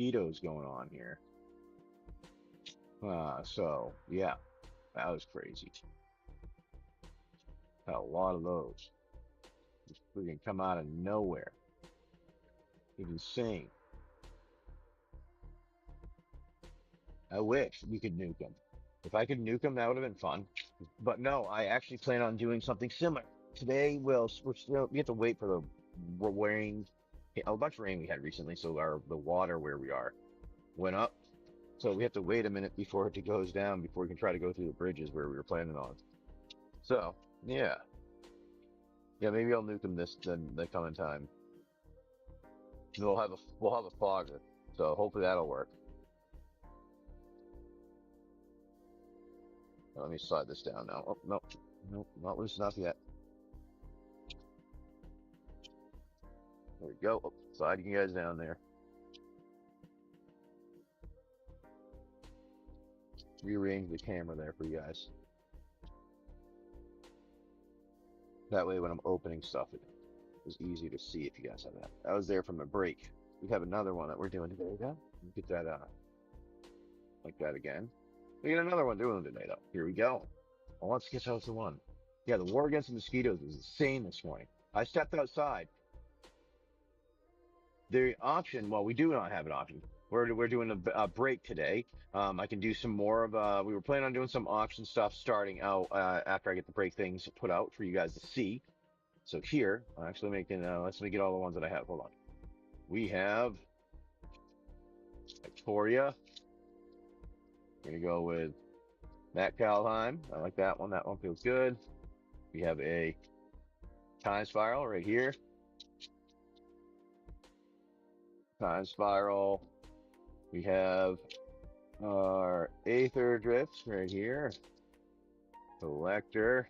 mosquitoes going on here. So yeah, that was crazy. Had a lot of those. Just freaking come out of nowhere. It's insane. I wish we could nuke them. If I could nuke them, that would have been fun. But no, I actually plan on doing something similar. Today, we have to wait for the rain. A bunch of rain we had recently, so the water where we are went up. So we have to wait a minute before it goes down before we can try to go through the bridges where we were planning on. So yeah, maybe I'll nuke them the coming time. We'll have a fogger, so hopefully that'll work. Let me slide this down now. Oh, no, not loose enough yet. There we go. Oh, sliding you guys down there. Rearrange the camera there for you guys. That way when I'm opening stuff, it was easy to see if you guys have that. I was there from a break. We have another one that we're doing today. Yeah, get that like that again. We got another one doing today, though. Here we go. Well, let's get out to one. Yeah, the war against the mosquitoes was insane this morning. I stepped outside. The auction, well, we do not have an auction. We're doing a break today. I can do some more of, we were planning on doing some auction stuff starting out after I get the break things put out for you guys to see. So here, I'm actually making, let me get all the ones that I have. Hold on. We have Ikoria. We're going to go with that Kaldheim. I like that one. That one feels good. We have a Time Spiral right here. Time Spiral. We have our Aetherdrift right here. Collector.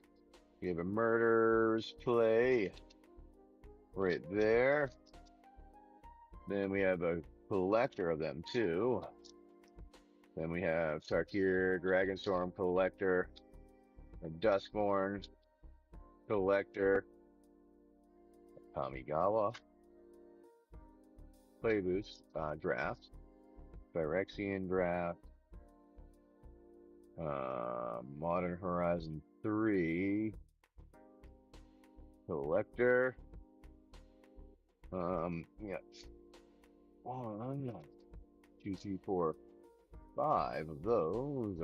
We have a Murderer's Play right there. Then we have a collector of them too. Then we have Tarkir, Dragonstorm collector, a Duskmourn collector, Kamigawa, Play Boost draft, Phyrexia draft, Modern Horizon 3 collector. Yeah. 1, 2, 3, 4, 5 of those.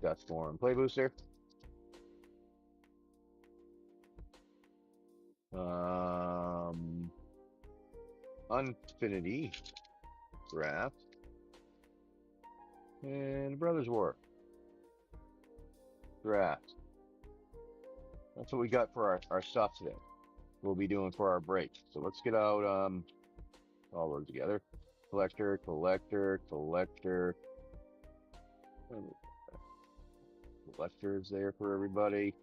Duskmourn play booster. Unfinity draft. And Brothers War draft. That's what we got for our stuff today. We'll be doing for our break. So let's get out all those together. Collector. Collectors there for everybody.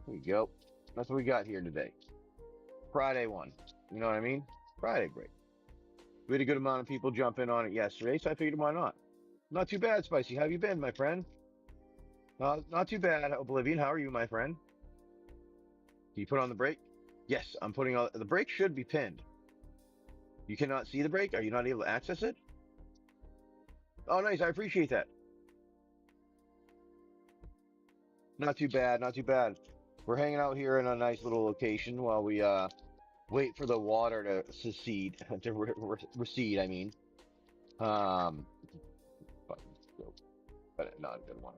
There we go. That's what we got here today. Friday one. You know what I mean? Friday break. We had a good amount of people jump in on it yesterday, so I figured why not? Not too bad, Spicy. How have you been, my friend? Not too bad, Oblivion. How are you, my friend? Do you put on the break? Yes, I'm putting on the break. Should be pinned. You cannot see the break? Are you not able to access it? Oh, nice. I appreciate that. Not too bad. Not too bad. We're hanging out here in a nice little location while we wait for the water to recede. I mean, but not a good one.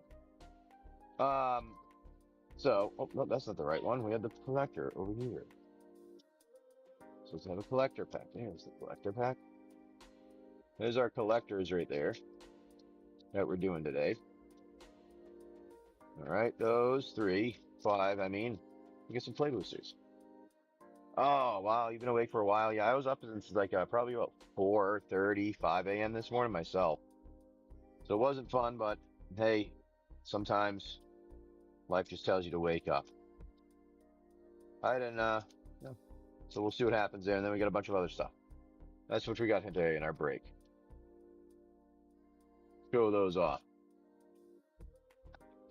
So, oh no, that's not the right one. We had the collector over here. So let's have a collector pack. There's the collector pack. There's our collectors right there that we're doing today. All right, those 3, 5. I mean, we get some play boosters. Oh wow, you've been awake for a while. Yeah, I was up since like probably about 4:30, 5 a.m. this morning myself. So it wasn't fun, but hey, sometimes life just tells you to wake up. All right, and yeah. So we'll see what happens there, and then we got a bunch of other stuff. That's what we got today in our break. Show those off.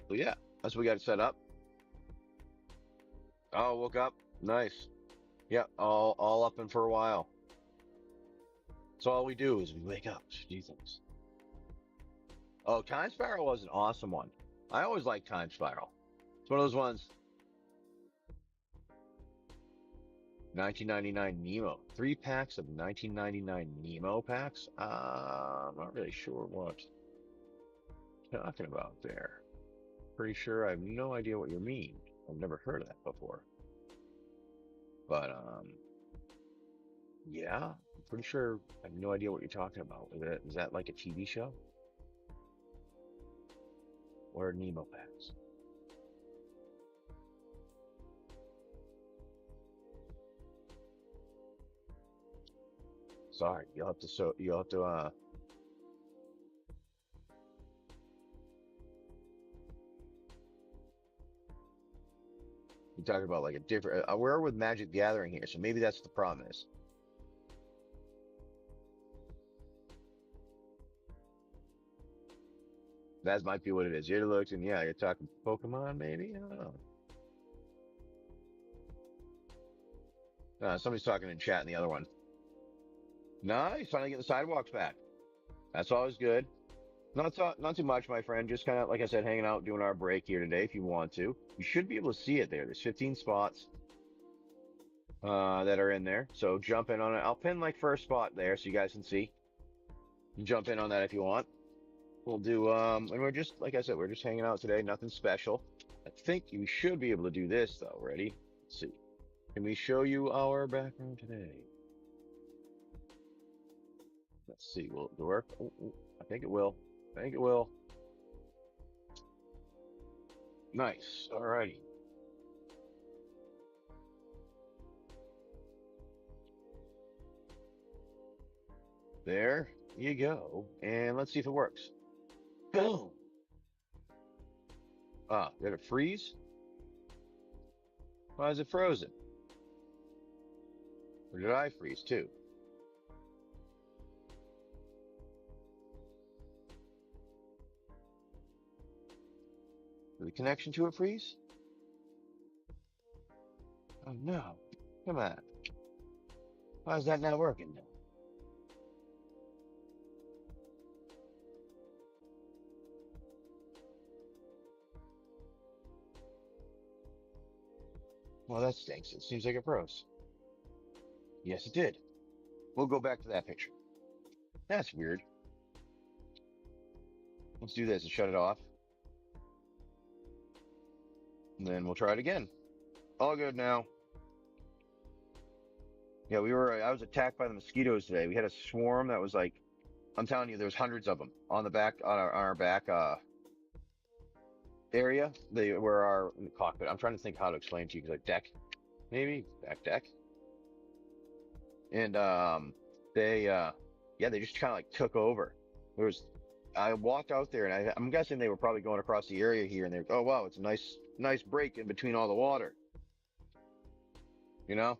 So yeah, that's what we got set up. Oh, woke up. Nice. Yeah, all up and for a while. So all we do is we wake up, do things. Oh, Time Spiral was an awesome one. I always like Time Spiral. It's one of those ones. 1999 Nemo. 3 packs of 1999 Nemo packs? I'm not really sure what you're talking about there. Pretty sure I have no idea what you mean. I've never heard of that before. But, yeah, I'm pretty sure I have no idea what you're talking about. Is that like a TV show? Or Nemo packs? Sorry, you'll have to you're talking about like a different, we're with Magic the Gathering here, so maybe that's the problem is. That might be what it is. You're looking, yeah, you're talking Pokemon, maybe? I don't know. Somebody's talking in chat in the other one. Nice, finally getting the sidewalks back. That's always good. Not too much, my friend. Just kind of, like I said, hanging out, doing our break here today. If you want to, you should be able to see it there. There's 15 spots that are in there. So jump in on it. I'll pin like first spot there so you guys can see. You jump in on that if you want. We'll do, and we're just, like I said, we're just hanging out today. Nothing special. I think we should be able to do this though. Ready? Let's see. Can we show you our background today? Let's see. Will it work? Oh, I think it will. I think it will. Nice. Alrighty. There you go. And let's see if it works. Boom. Ah, did it freeze? Why is it frozen? Or did I freeze too? Did the connection to it freeze? Oh no. Come on. Why is that not working now? Well, that stinks. It seems like it froze. Yes, it did. We'll go back to that picture. That's weird. Let's do this and shut it off. And then we'll try it again. All good now. Yeah, I was attacked by the mosquitoes today. We had a swarm that was like, I'm telling you, there was hundreds of them on the back, on our back, area. They were our cockpit. I'm trying to think how to explain to you, because deck, maybe back deck. And, yeah, they just kind of like took over. I walked out there and I'm guessing they were probably going across the area here and they're, oh wow, it's a nice break in between all the water. You know?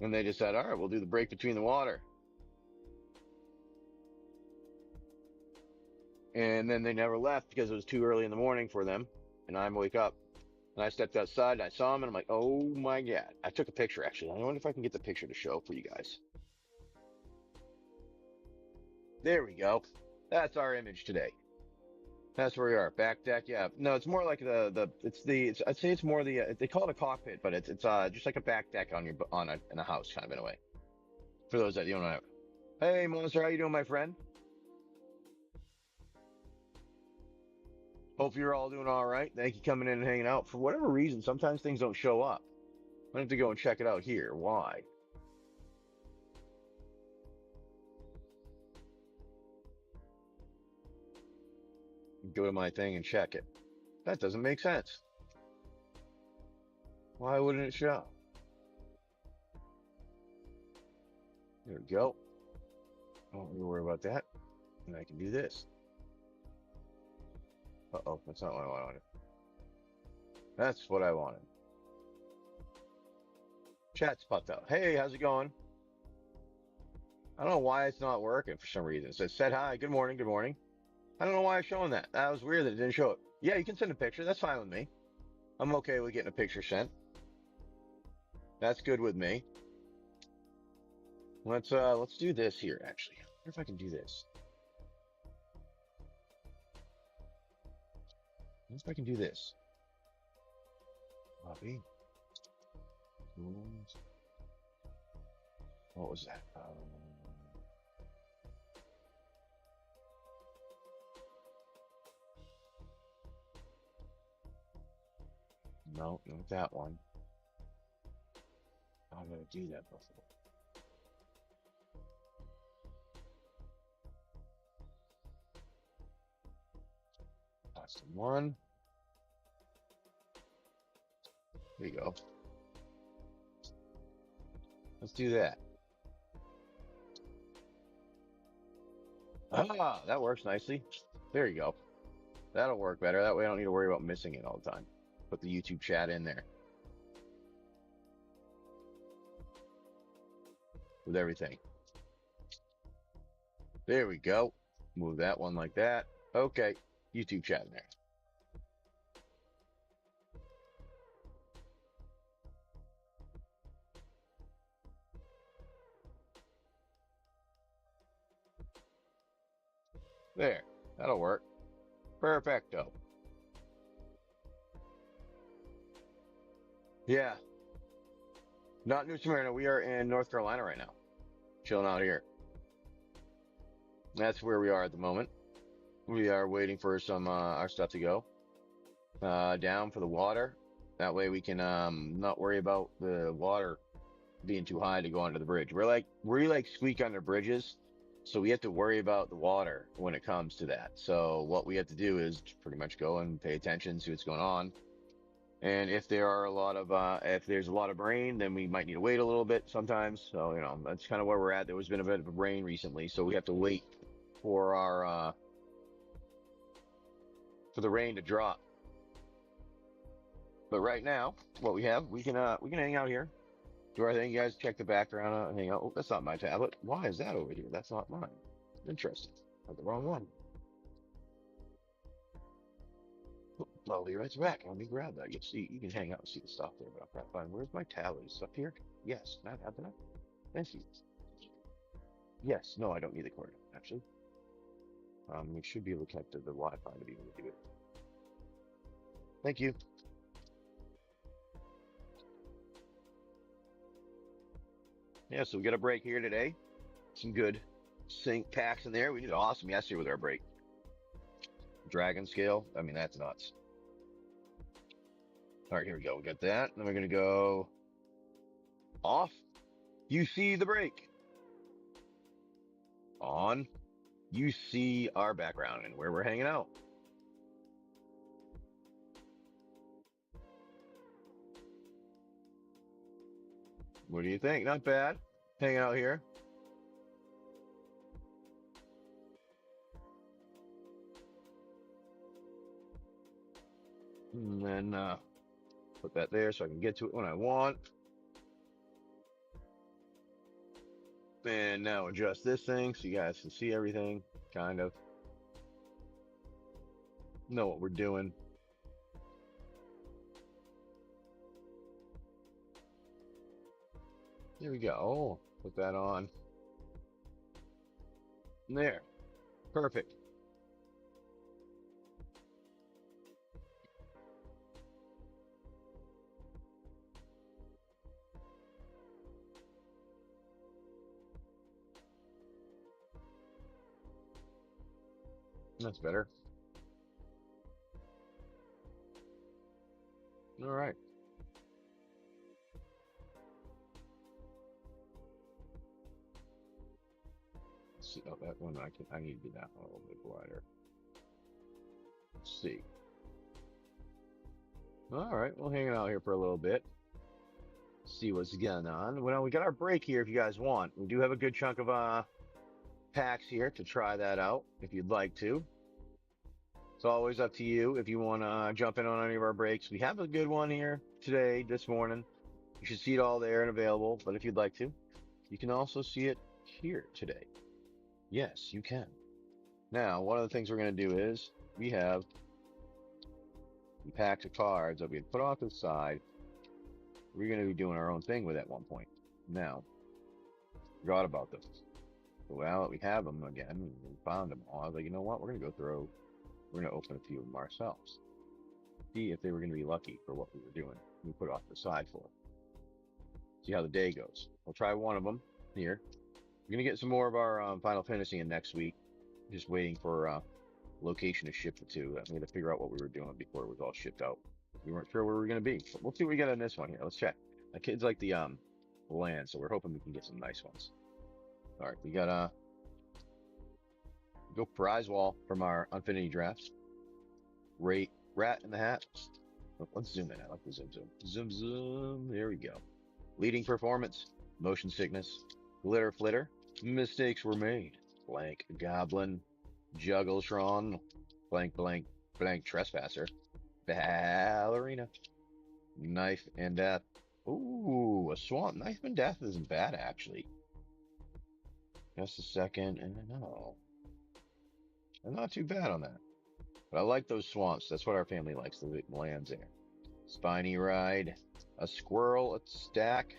And they just said, all right, we'll do the break between the water. And then they never left because it was too early in the morning for them. And I wake up and I stepped outside and I saw them and I'm like, oh my God. I took a picture actually. I wonder if I can get the picture to show for you guys. There we go. That's our image today. That's where we are. Back deck. Yeah. No, it's more like I'd say it's more they call it a cockpit, but it's just like a back deck in a house kind of in a way. For those that don't know. Hey, Monster, how you doing, my friend? Hope you're all doing all right. Thank you coming in and hanging out. For whatever reason, sometimes things don't show up. I have to go and check it out here. Why? Go to my thing and check it. That doesn't make sense. Why wouldn't it show? There we go. Don't really worry about that. And I can do this. Uh-oh, that's not what I wanted. That's what I wanted. Chat's popped out. Hey, how's it going? I don't know why it's not working for some reason. It said hi, good morning, good morning. I don't know why it's showing that. That was weird that it didn't show it. Yeah, you can send a picture. That's fine with me. I'm okay with getting a picture sent. That's good with me. Let's do this here, actually. I wonder if I can do this. I wonder if I can do this. Copy. What was that? No, not that one. I'm gonna do that before. That's the one. There you go. Let's do that. Ah, that works nicely. There you go. That'll work better. That way I don't need to worry about missing it all the time. Put the YouTube chat in there. With everything. There we go. Move that one like that. Okay. YouTube chat in there. There. That'll work. Perfecto. Yeah. Not New Smyrna. We are in North Carolina right now. Chilling out here. That's where we are at the moment. We are waiting for some our stuff to go down for the water. That way we can not worry about the water being too high to go under the bridge. We like squeak under bridges, so we have to worry about the water when it comes to that. So what we have to do is pretty much go and pay attention, see what's going on. And if there are a lot of if there's a lot of rain, then we might need to wait a little bit sometimes. So that's kind of where we're at. There has been a bit of rain recently, so we have to wait for our for the rain to drop. But right now, what we have, we can hang out here, do our thing. You guys check the background and hang out. Oh, that's not my tablet. Why is that over here? That's not mine. Interesting. Got the wrong one. Oh, you're right back. Let me grab that. You can hang out and see the stuff there, but I'm trying to find where's my tablet? Is it up here? Yes. Can I have that? Thank you. Yes. No, I don't need the cord actually. We should be able to connect to the Wi-Fi to be able to do it. Thank you. Yeah, so we got a break here today. Some good sync packs in there. We did awesome yesterday with our break. Dragon scale. I mean, that's nuts. All right, here we go. We got that. Then we're going to go off. You see the break. On. You see our background and where we're hanging out. What do you think? Not bad. Hanging out here. And then put that there so I can get to it when I want. And now adjust this thing so you guys can see everything, kind of. Know what we're doing. There we go. Oh, put that on. There. Perfect. That's better. All right. Let's see. Oh, that one I need to do that one a little bit wider. Let's see. All right, we'll hang out here for a little bit. See what's going on. Well, we got our break here if you guys want. We do have a good chunk of packs here to try that out if you'd like to. It's always up to you if you want to jump in on any of our breaks. We have a good one here today, this morning. You should see it all there and available, but if you'd like to, you can also see it here today. Yes, you can. Now, one of the things we're going to do is we have packs of cards that we had put off to the side. We're going to be doing our own thing with at one point. Now, Forgot about them. But now that we have them again, we found them all. I was like, you know what? We're gonna open a few of them ourselves. See if they were gonna be lucky for what we were doing. We put it off to the side for them. See how the day goes. We'll try one of them here. We're gonna get some more of our Final Fantasy in next week. Just waiting for location to ship it to. I'm gonna figure out what we were doing before it was all shipped out. We weren't sure where we were gonna be, but we'll see what we get in this one here. Let's check. My kids like the land, so we're hoping we can get some nice ones. All right, we got go prize wall from our Unfinity drafts. Rat in the hat. Let's zoom in. I like the zoom. Zoom. There we go. Leading performance. Motion sickness. Glitter flitter. Mistakes were made. Blank goblin. Juggletron. Blank trespasser. Ballerina. Knife and death. Ooh, a swamp. Knife and death isn't bad, actually. Just a second, and no. I'm not too bad on that. But I like those swamps. That's what our family likes, the lands there. Spiny ride. A squirrel, a stack.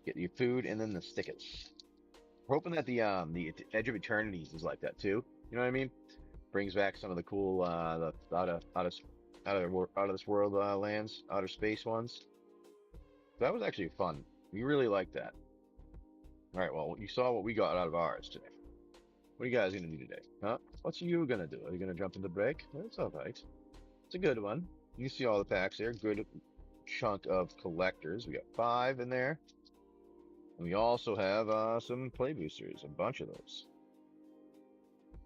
Get your food, and then the stickets. We're hoping that the Edge of Eternities is like that too. You know what I mean? Brings back some of the cool the out of this world lands, outer space ones. That was actually fun. We really liked that. All right, well, you saw what we got out of ours today. What are you guys gonna do today? Huh? What's you gonna do? Are you gonna jump into break? That's all right. It's a good one. You see all the packs there. Good chunk of collectors. We got 5 in there. And we also have some play boosters, a bunch of those.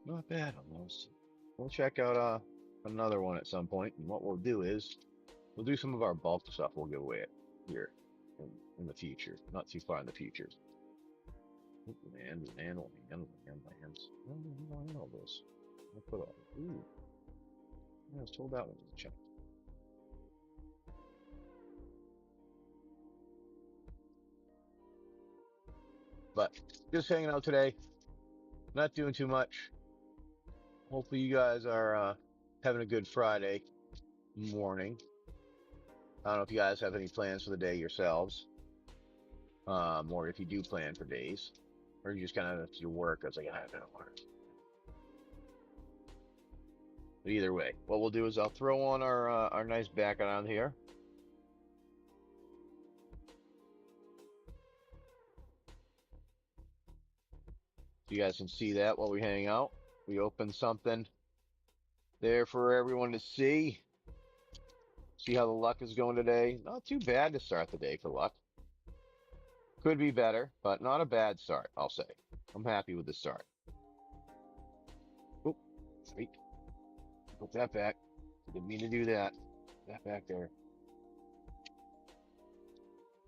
Not bad on those. We'll check out another one at some point, and what we'll do is we'll do some of our bulk stuff. We'll give away it here in the future, not too far in the future. Lands. I don't know this. I'll put all. Ooh, I was told that one was a check. But just hanging out today, not doing too much. Hopefully you guys are having a good Friday morning. I don't know if you guys have any plans for the day yourselves, or if you do plan for days, or you just kind of your work. I was like, I don't work. But either way, what we'll do is I'll throw on our nice background here. You guys can see that while we hang out. We open something there for everyone to see. See how the luck is going today. Not too bad to start the day for luck. Could be better, but not a bad start, I'll say. I'm happy with the start. Oop, sweet. Put that back. Didn't mean to do that. Put that back there.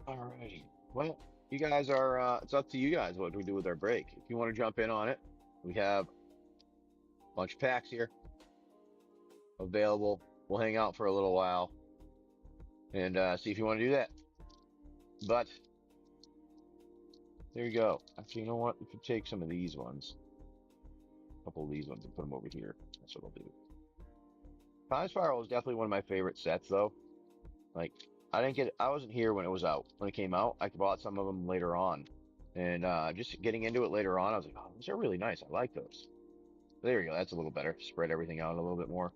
Alrighty. Well, you guys are, it's up to you guys what we do with our break. If you want to jump in on it, we have a bunch of packs here available. We'll hang out for a little while and see if you want to do that. But there you go. Actually, you know what? We could take some of these ones, a couple of these ones, and put them over here. That's what I'll do. Time Spiral is definitely one of my favorite sets, though. Like, I wasn't here when it was out. When it came out, I bought some of them later on. And just getting into it later on, I was like, oh, these are really nice. I like those. There you go. That's a little better. Spread everything out a little bit more.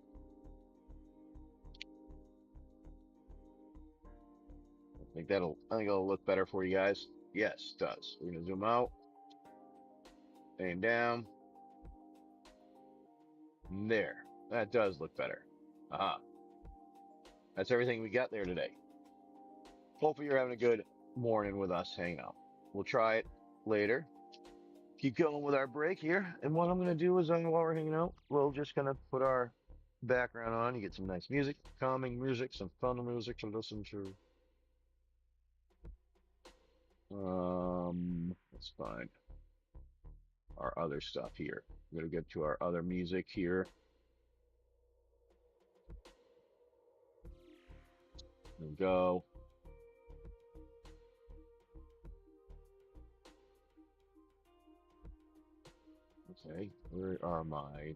I think it'll look better for you guys. Yes, it does. We're gonna zoom out. And down. There. That does look better. Aha. That's everything we got there today. Hopefully you're having a good morning with us hanging out. We'll try it later. Keep going with our break here. And what I'm going to do is while we're hanging out, we'll just kind of put our background on. You get some nice music, calming music, some fun music to listen to. Let's find our other stuff here. We're going to get to our other music here. There we go. Okay, where are my...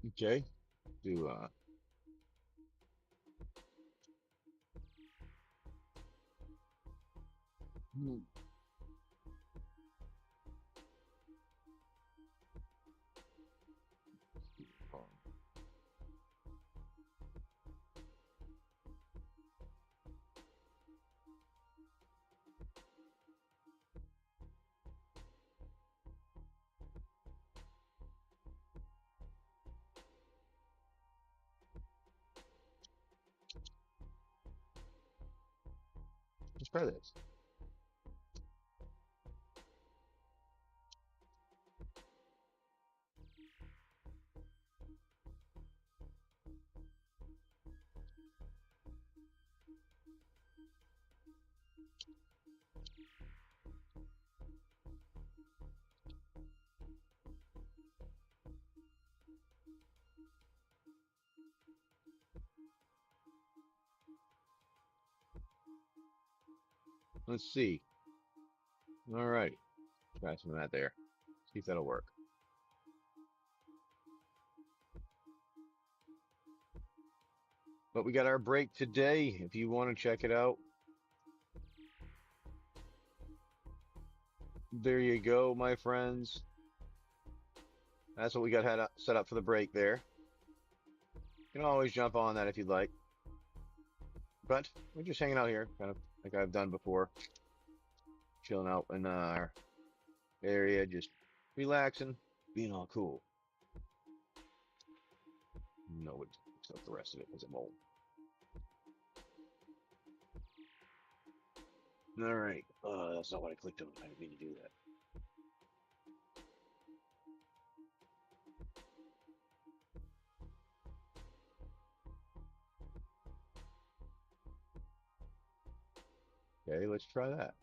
Okay. Do hmm, let's try this. Let's see. All right. Try some of that there. See if that'll work. But we got our break today. If you want to check it out, there you go, my friends. That's what we got set up for the break there. You can always jump on that if you'd like. But we're just hanging out here, kind of like I've done before. Chilling out in our area, just relaxing, being all cool. No, except the rest of it because it won't. All right. That's not what I clicked on. I didn't mean to do that. Okay, let's try that.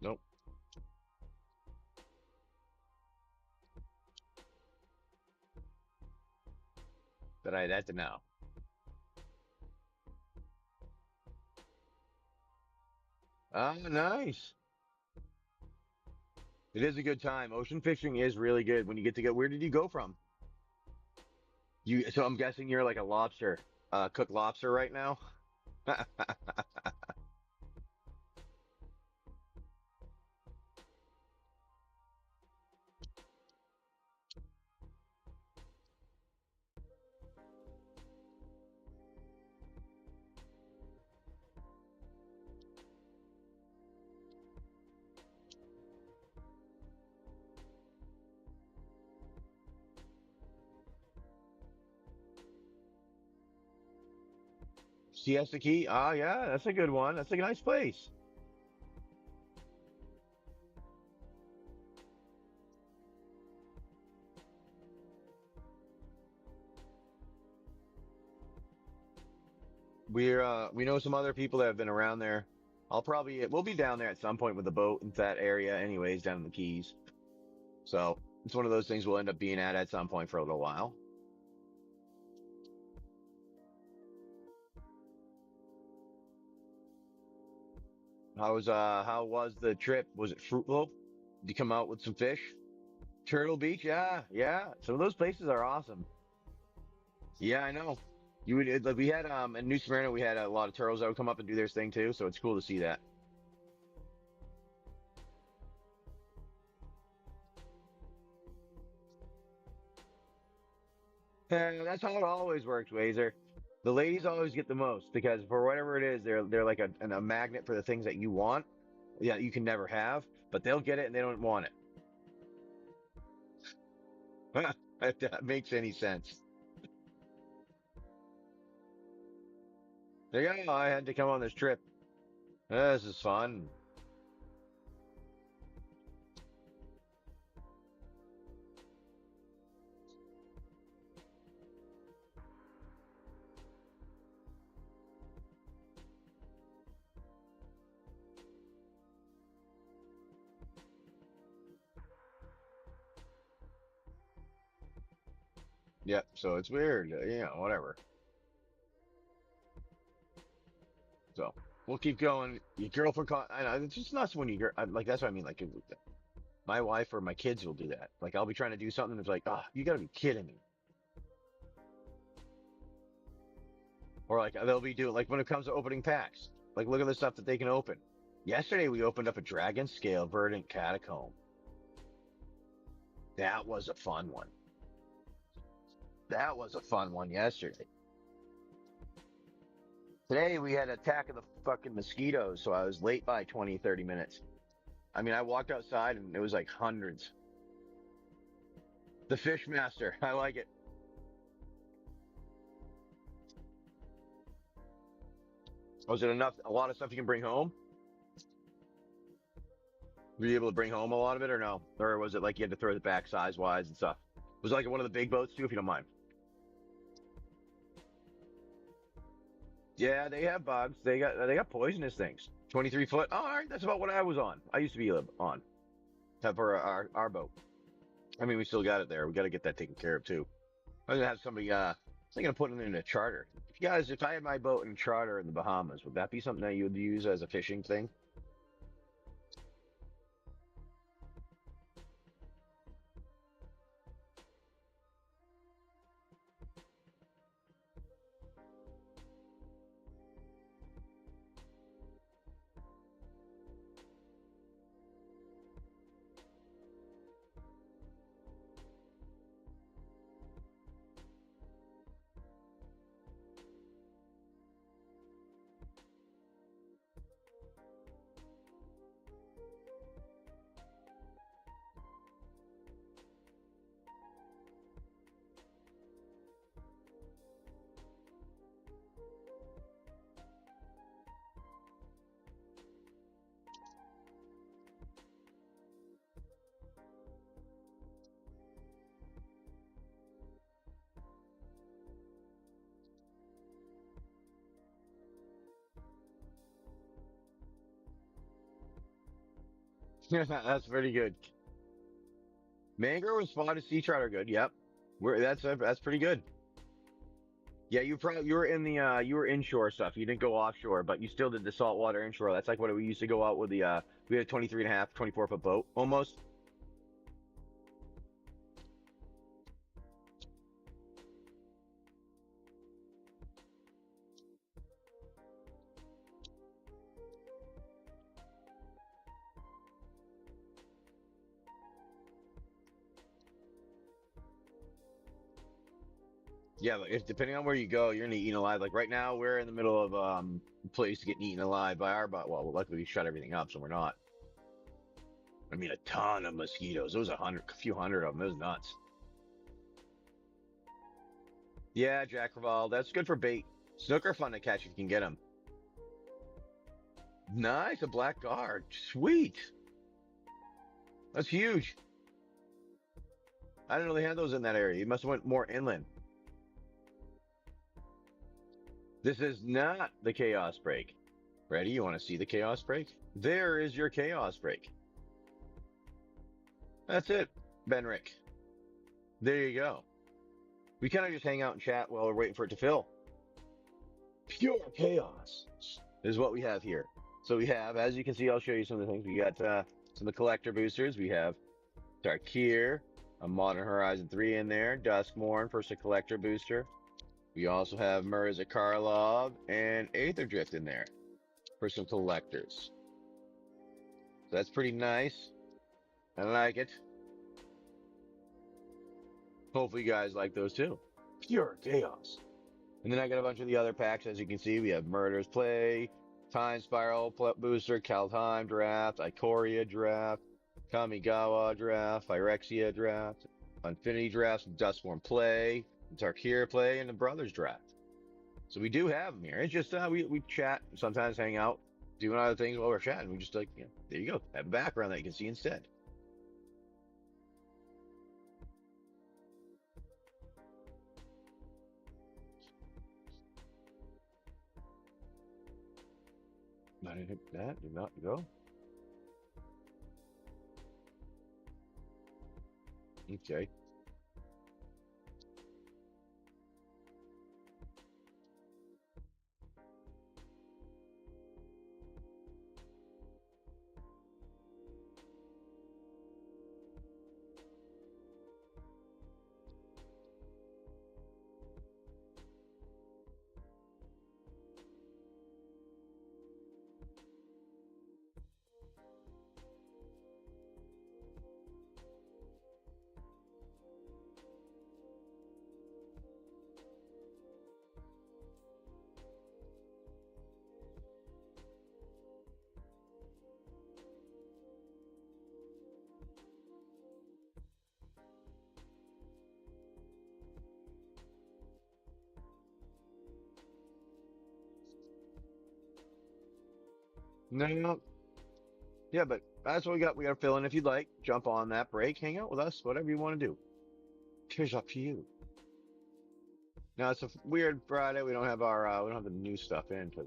Nope. But I had that to now. Ah, nice. It is a good time. Ocean fishing is really good when you get to go. Where did you go from? So I'm guessing you're like a lobster, cooked lobster right now. Siesta Key. Ah, yeah, that's a good one. That's a nice place. We know some other people that have been around there. We'll be down there at some point with the boat in that area anyways, down in the Keys. So it's one of those things we'll end up being at some point for a little while. How was the trip? Was it fruitful? Did you come out with some fish? Turtle Beach, yeah, yeah. Some of those places are awesome. Yeah, I know. Like we had in New Smyrna we had a lot of turtles that would come up and do their thing too, so it's cool to see that. That's how it always works, Wazer. The ladies always get the most because for whatever it is, they're like a magnet for the things that you want. Yeah, you can never have, but they'll get it and they don't want it. If that makes any sense. There you go. I had to come on this trip. This is fun. Yep. So it's weird. Whatever. So we'll keep going. Your girlfriend, I know it's just nuts when like that's what I mean. Like my wife or my kids will do that. Like I'll be trying to do something. It's like, oh, you got to be kidding me. Or like they'll be doing like when it comes to opening packs. Like look at the stuff that they can open. Yesterday we opened up a Dragon Scale Verdant Catacomb. That was a fun one. That was a fun one yesterday. Today we had attack of the fucking mosquitoes, so I was late by 20, 30 minutes. I mean, I walked outside and it was like hundreds. The Fishmaster, I like it. Was it enough? A lot of stuff you can bring home? Were you able to bring home a lot of it or no? Or was it like you had to throw it back size wise and stuff? Was it like one of the big boats too, if you don't mind? Yeah, they have bugs. They got poisonous things. 23 foot. Oh, all right, that's about what I was on. I used to be on for our boat. I mean, we still got it there. We got to get that taken care of too. I'm gonna have somebody. Thinking of putting it in a charter. If you guys, if I had my boat in charter in the Bahamas, would that be something that you would use as a fishing thing? That's pretty good. Mangrove and spotted sea trout are good. Yep, that's pretty good. Yeah, you were in the you were inshore stuff. You didn't go offshore, but you still did the saltwater inshore. That's like what we used to go out with the we had a 23 and a half, 24 foot boat almost. Yeah, but if depending on where you go, you're gonna be eaten alive. Like right now, we're in the middle of a place getting eaten alive by our but well, luckily we shut everything up, so we're not. I mean, a ton of mosquitoes. There was a few hundred of them. It was nuts. Yeah, Jack Creval, that's good for bait. Snook are fun to catch if you can get them. Nice, a black guard. Sweet. That's huge. I didn't know they had those in that area. You must have went more inland. This is not the chaos break. Ready? You want to see the chaos break? There is your chaos break. That's it, Benrick. There you go. We kind of just hang out and chat while we're waiting for it to fill. Pure chaos is what we have here. So we have, as you can see, I'll show you some of the things. We got some of the collector boosters. We have Tarkir, a Modern Horizon 3 in there, Duskmourn for some collector booster. We also have Mirza Karlov and Aetherdrift in there for some collectors. So that's pretty nice. I like it. Hopefully you guys like those too. Pure chaos. And then I got a bunch of the other packs. As you can see, we have Murder's Play, Time Spiral Booster, Kaldheim Draft, Ikoria Draft, Kamigawa Draft, Phyrexia Draft, Unfinity Draft, Duskmourn Play, Tarkir Play, and the Brothers Draft. So we do have them here. It's just we chat, sometimes hang out, doing other things while we're chatting. We just like, there you go. Have a background that you can see instead. That did not go. Okay. No, no, no. Yeah, but that's what we got. We got to fill in if you'd like. Jump on that break, hang out with us, whatever you want to do. Here's up to you. Now it's a weird Friday. We don't have we don't have the new stuff in because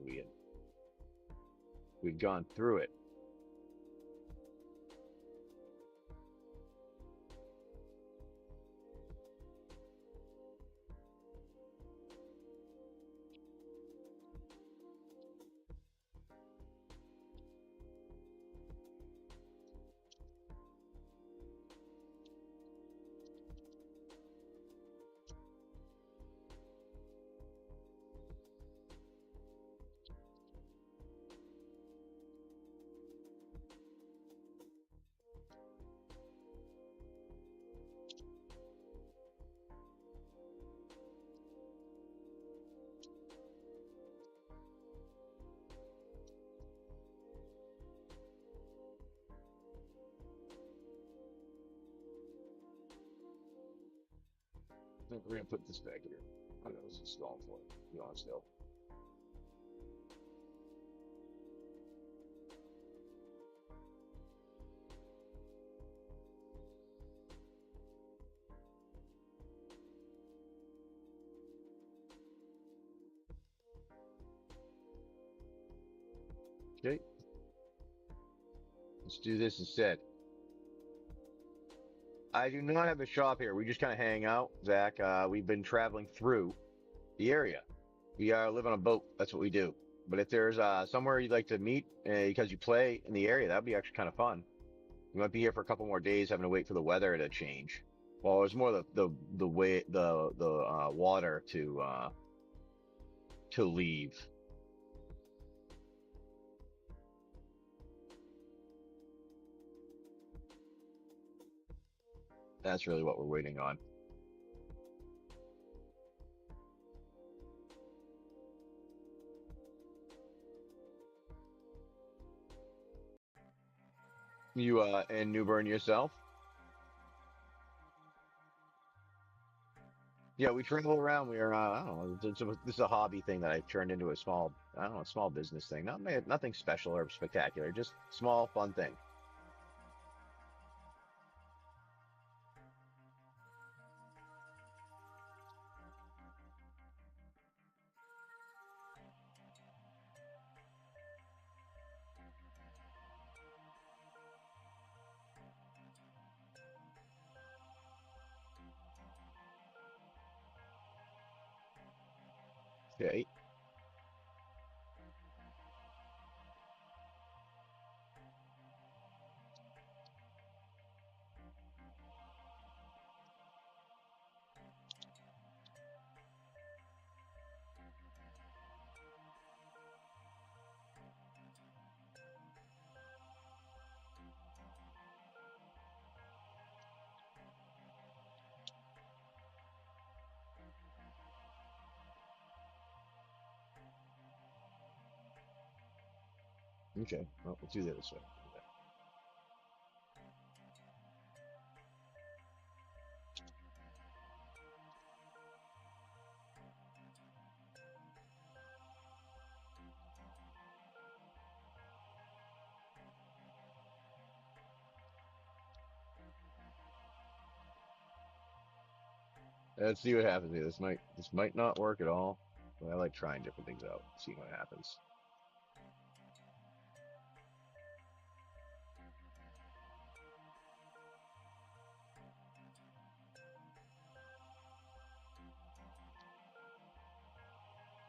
we've gone through it. I think we're gonna put this back here. I know this is stalling for it. You on still. Okay, let's do this instead. I do not have a shop here. We just kind of hang out, Zach. We've been traveling through the area. We live on a boat. That's what we do. But if there's somewhere you'd like to meet because you play in the area, that'd be actually kind of fun. We might be here for a couple more days, having to wait for the weather to change. Well, it's more the way the water to leave. That's really what we're waiting on. You in New Bern yourself? Yeah, we travel around. We are I don't know. This is a hobby thing that I turned into a small I don't know, a small business thing. Nothing special or spectacular. Just small fun thing. Okay. Okay. Well, let's do that this way. Let's see what happens here. This might not work at all, but I like trying different things out, seeing what happens.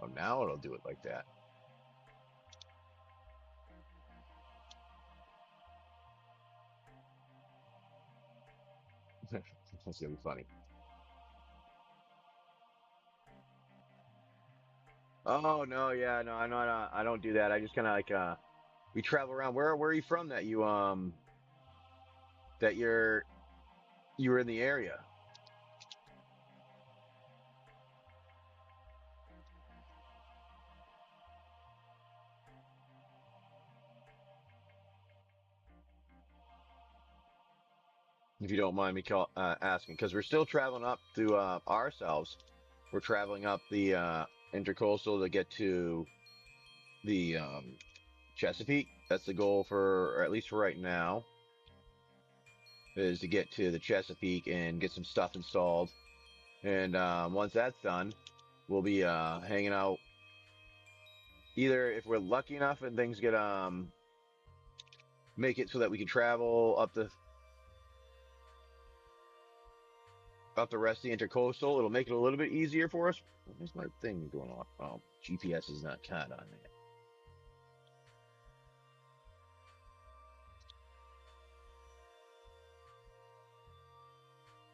Oh, now it'll do it like that. That's gonna be funny. Oh no, yeah, no, I'm not. I don't do that. I just kind of like we travel around. Where are you from? That you were in the area. If you don't mind me asking, because we're still traveling up to ourselves. We're traveling up the intercoastal to get to the Chesapeake. That's the goal for, or at least for right now, is to get to the Chesapeake and get some stuff installed. And once that's done, we'll be hanging out. Either if we're lucky enough and things get make it so that we can travel up the rest of the intercoastal, it'll make it a little bit easier for us. Where's my thing going off? Oh, GPS is not caught on there.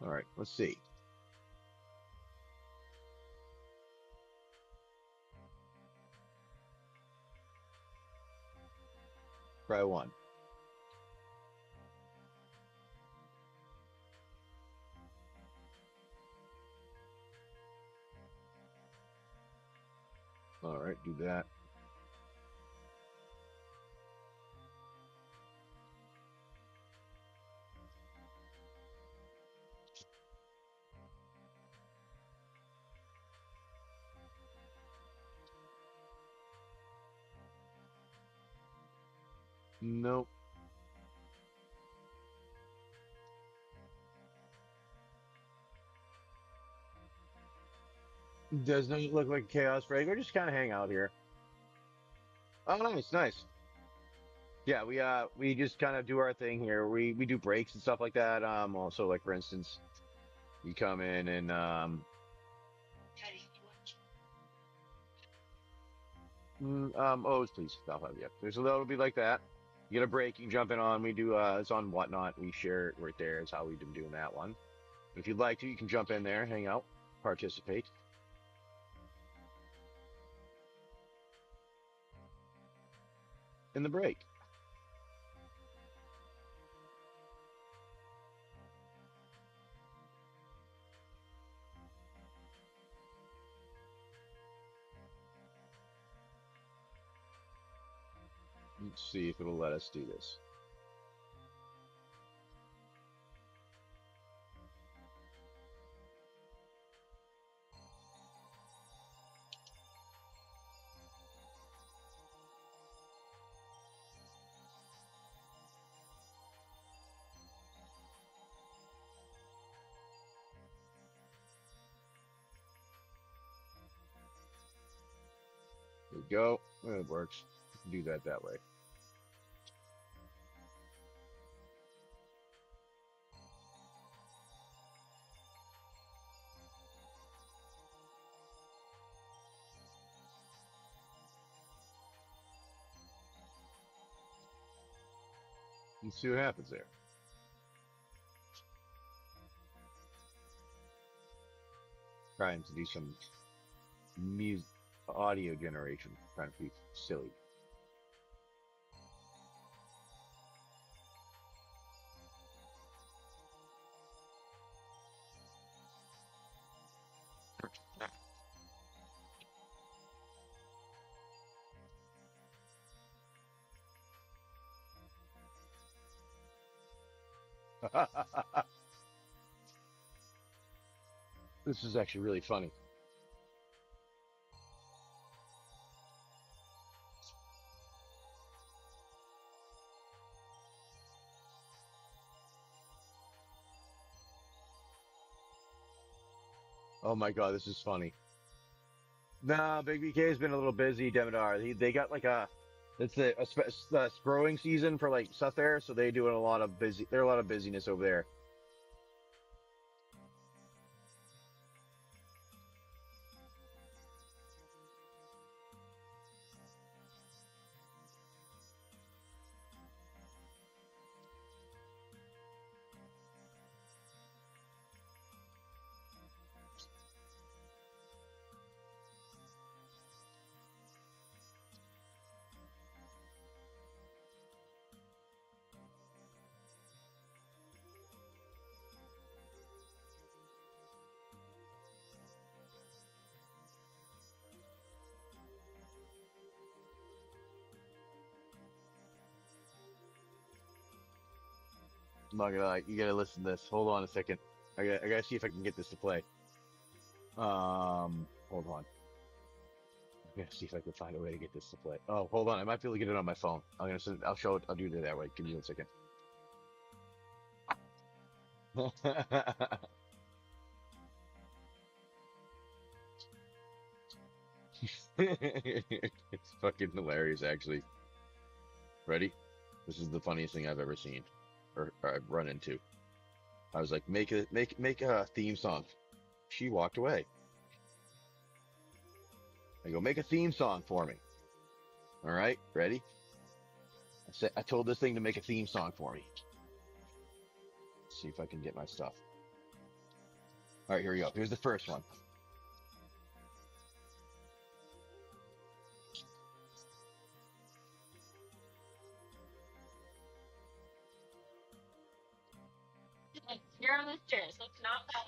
All right, let's see. Try one. All right, do that. Nope. Does not look like chaos break. We're just kind of hang out here. Oh, nice, nice. Yeah, we just kind of do our thing here. We do breaks and stuff like that. Also, like for instance, you come in and O's, please. I'll have you. So that'll be like that. You get a break, you can jump in on. We do it's on Whatnot. We share it right there. Is how we've been doing that one. If you'd like to, you can jump in there, hang out, participate in the break. Let's see if it'll let us do this. There we go. Well, it works. Do that way. Let's see what happens there. Trying to do some music, audio generation. Trying to be silly. This is actually really funny. Oh my god, this is funny. Nah, Big BK has been a little busy. Demodar, they got like it's the growing season for like stuff there, so they doing a lot of busy. There's a lot of busyness over there. I'm not gonna lie, you gotta listen to this. Hold on a second. I gotta see if I can get this to play. Hold on. Yeah, see if I can find a way to get this to play. Oh, hold on. I might be able to get it on my phone. I'll show it. I'll do it that way. Give me 1 second. It's fucking hilarious, actually. Ready? This is the funniest thing I've ever seen, or I've run into. I was like, make a theme song. She walked away. I go, make a theme song for me. All right, ready? I told this thing to make a theme song for me. Let's see if I can get my stuff. All right, here we go. Here's the first one. You're on the stairs. That's not bad.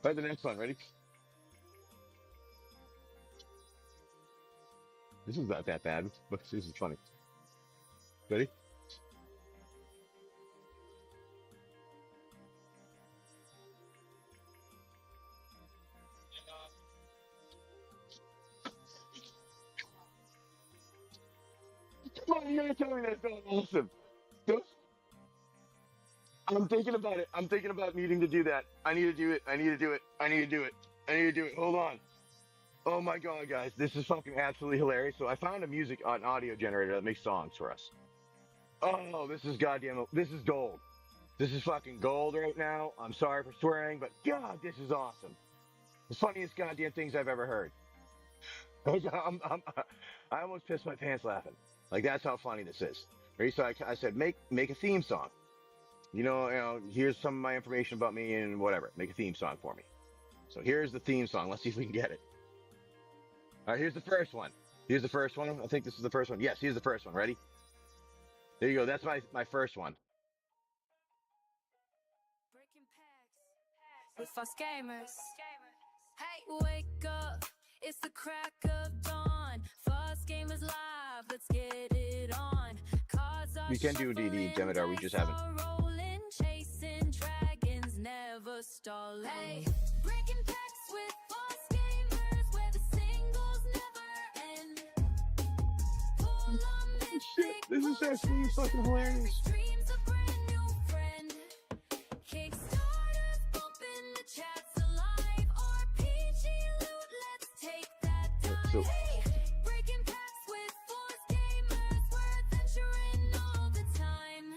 Play the next one. Ready? This is not that bad, but this is funny. Ready? Come on, you gotta tell me that's not awesome. Don't- I'm thinking about it. I'm thinking about needing to do that. I need to do it. I need to do it. I need to do it. I need to do it. Hold on. Oh my god, guys, this is fucking absolutely hilarious. So I found a music an audio generator that makes songs for us. Oh, this is goddamn. This is gold. This is fucking gold right now. I'm sorry for swearing, but god, this is awesome. The funniest goddamn things I've ever heard. I almost pissed my pants laughing. Like that's how funny this is. Ready? So I said, make a theme song. Here's some of my information about me and whatever. Make a theme song for me. So here's the theme song. Let's see if we can get it. All right, here's the first one. Here's the first one. I think this is the first one. Yes, here's the first one. Ready? There you go. That's my first one. With FoSGamers. Hey, wake up. It's the crack of dawn. FoSGamers live. Let's get it on. We can do DD, Demidar. We just haven't. Rolling, chasing dragons, never stalling. Hey, breaking packs with FoSGamers, where the singles never end. Pull on mythic. This is actually fucking hilarious. Dreams a brand new friend. Kickstarters bumping the chats alive. RPG loot, let's take that dive. So, Hey, breaking packs with FoSGamers, we're adventuring all the time.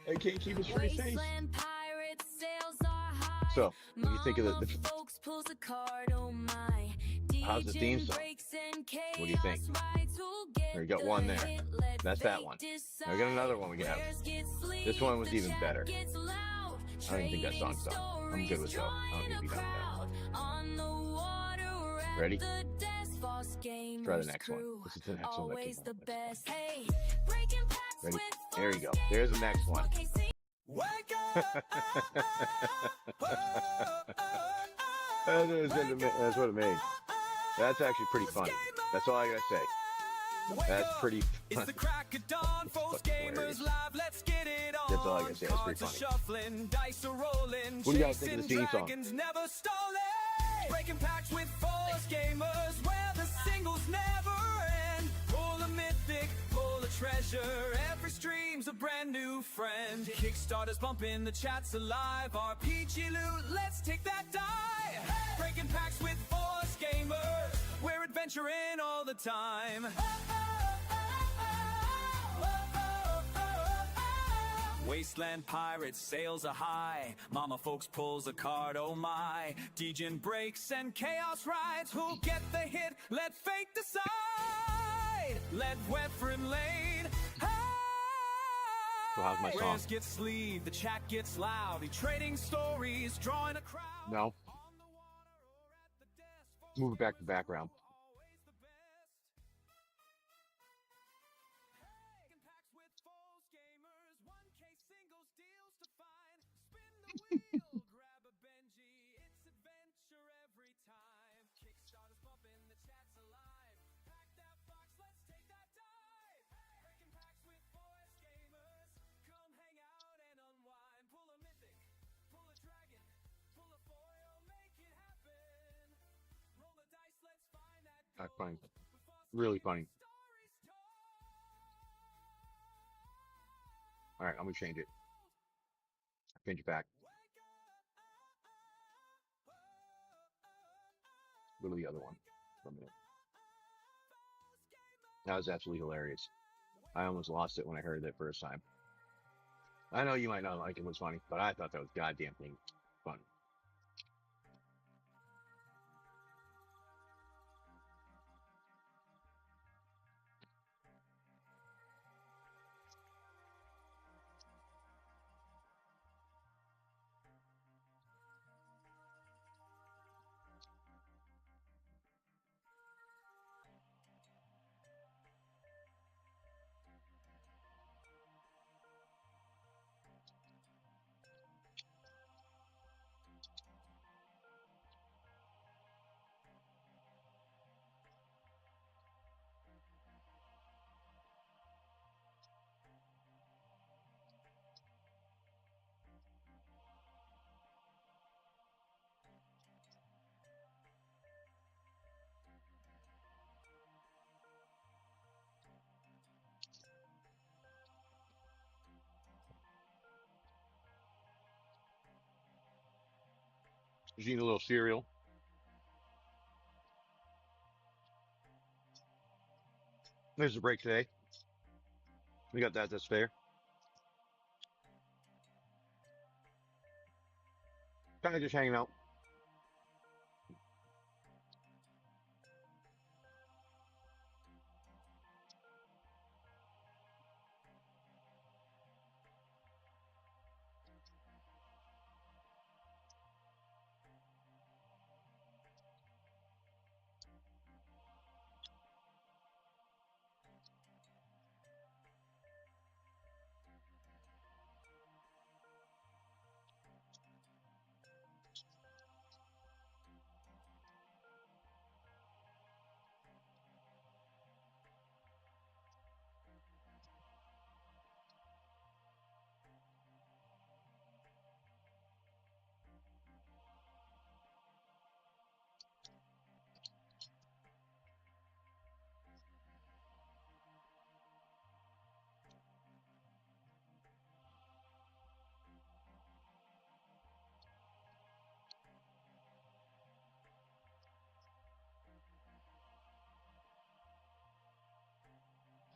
I can't keep a straight face. Wasteland pirates, sails are high. So, what do you think of the Mama folks pulls a card, oh my. how's the theme song? What do you think? There you got one there. That's that one. Now we got another one we can have. This one was even better. I don't even think that song's done. I'm good with that. I don't need to be done with that. Ready? Try the next one. This is the next one that came up. Ready? There you go. There's the next one. That's what it made. That's actually pretty funny. That's all I gotta say. That's pretty funny. It's the crack of dawn, FoSGamers live, let's get it on. That's all I gotta say. That's pretty Cards funny. are shuffling, dice are rolling, What do you guys think of the chasing theme song? dragons, never stalling. Breaking packs with FoSGamers, where the singles never end. Pull a mythic, pull a treasure, every stream's a brand new friend. Kickstarter's bumping, the chat's alive, RPG loot, let's take that dive. Breaking packs with FoSGamers, we're adventuring all the time. Wasteland pirates, sails are high. Mama folks pulls a card, oh my. Degen breaks and chaos rides. Who'll get the hit? Let fate decide. Let Wefrin lane. So how's my song? Rares get sleeved, the chat gets loud. Trading stories, drawing a crowd. No. Move it back to background. Grab a Benji, it's adventure every time. Kickstarter's pumping, the chat's alive. Pack that box, let's take that dive. Breaking packs with FoSGamers. Come hang out and unwind. Pull a mythic, pull a dragon, pull a foil, make it happen. Roll the dice, let's find that gold. Funny. Really funny. All right, I'm gonna change it. Change it back. Go to the other one for a minute. That was absolutely hilarious. I almost lost it when I heard that first time. I know you might not like it was funny, but I thought that was goddamn thing funny. Just eating a little cereal. There's a break today. We got that. That's fair. Kind of just hanging out.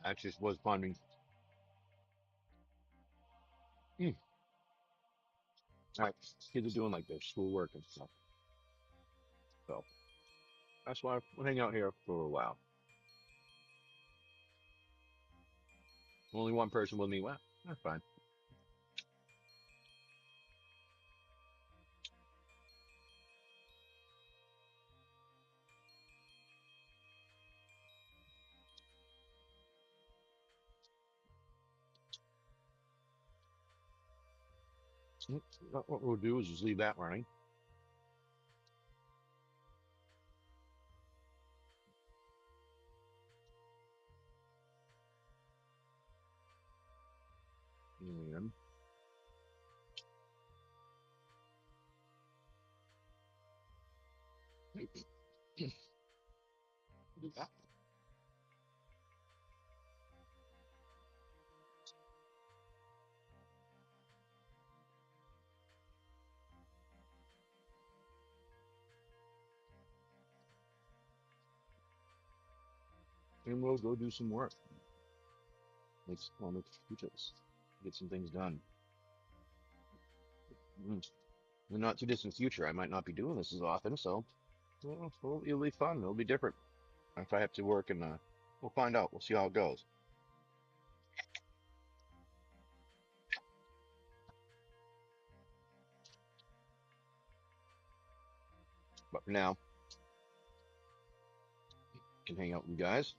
That just was funny. All right, kids are doing like their schoolwork and stuff. So that's why we'll hang out here for a while. Only one person with me. Well, that's fine. What we'll do is just leave that running. And do that. And we'll go do some work. Let's get some things done. In the not too distant future, I might not be doing this as often, so it'll be fun. It'll be different. If I have to work, and we'll find out. We'll see how it goes. But for now, can hang out with you guys.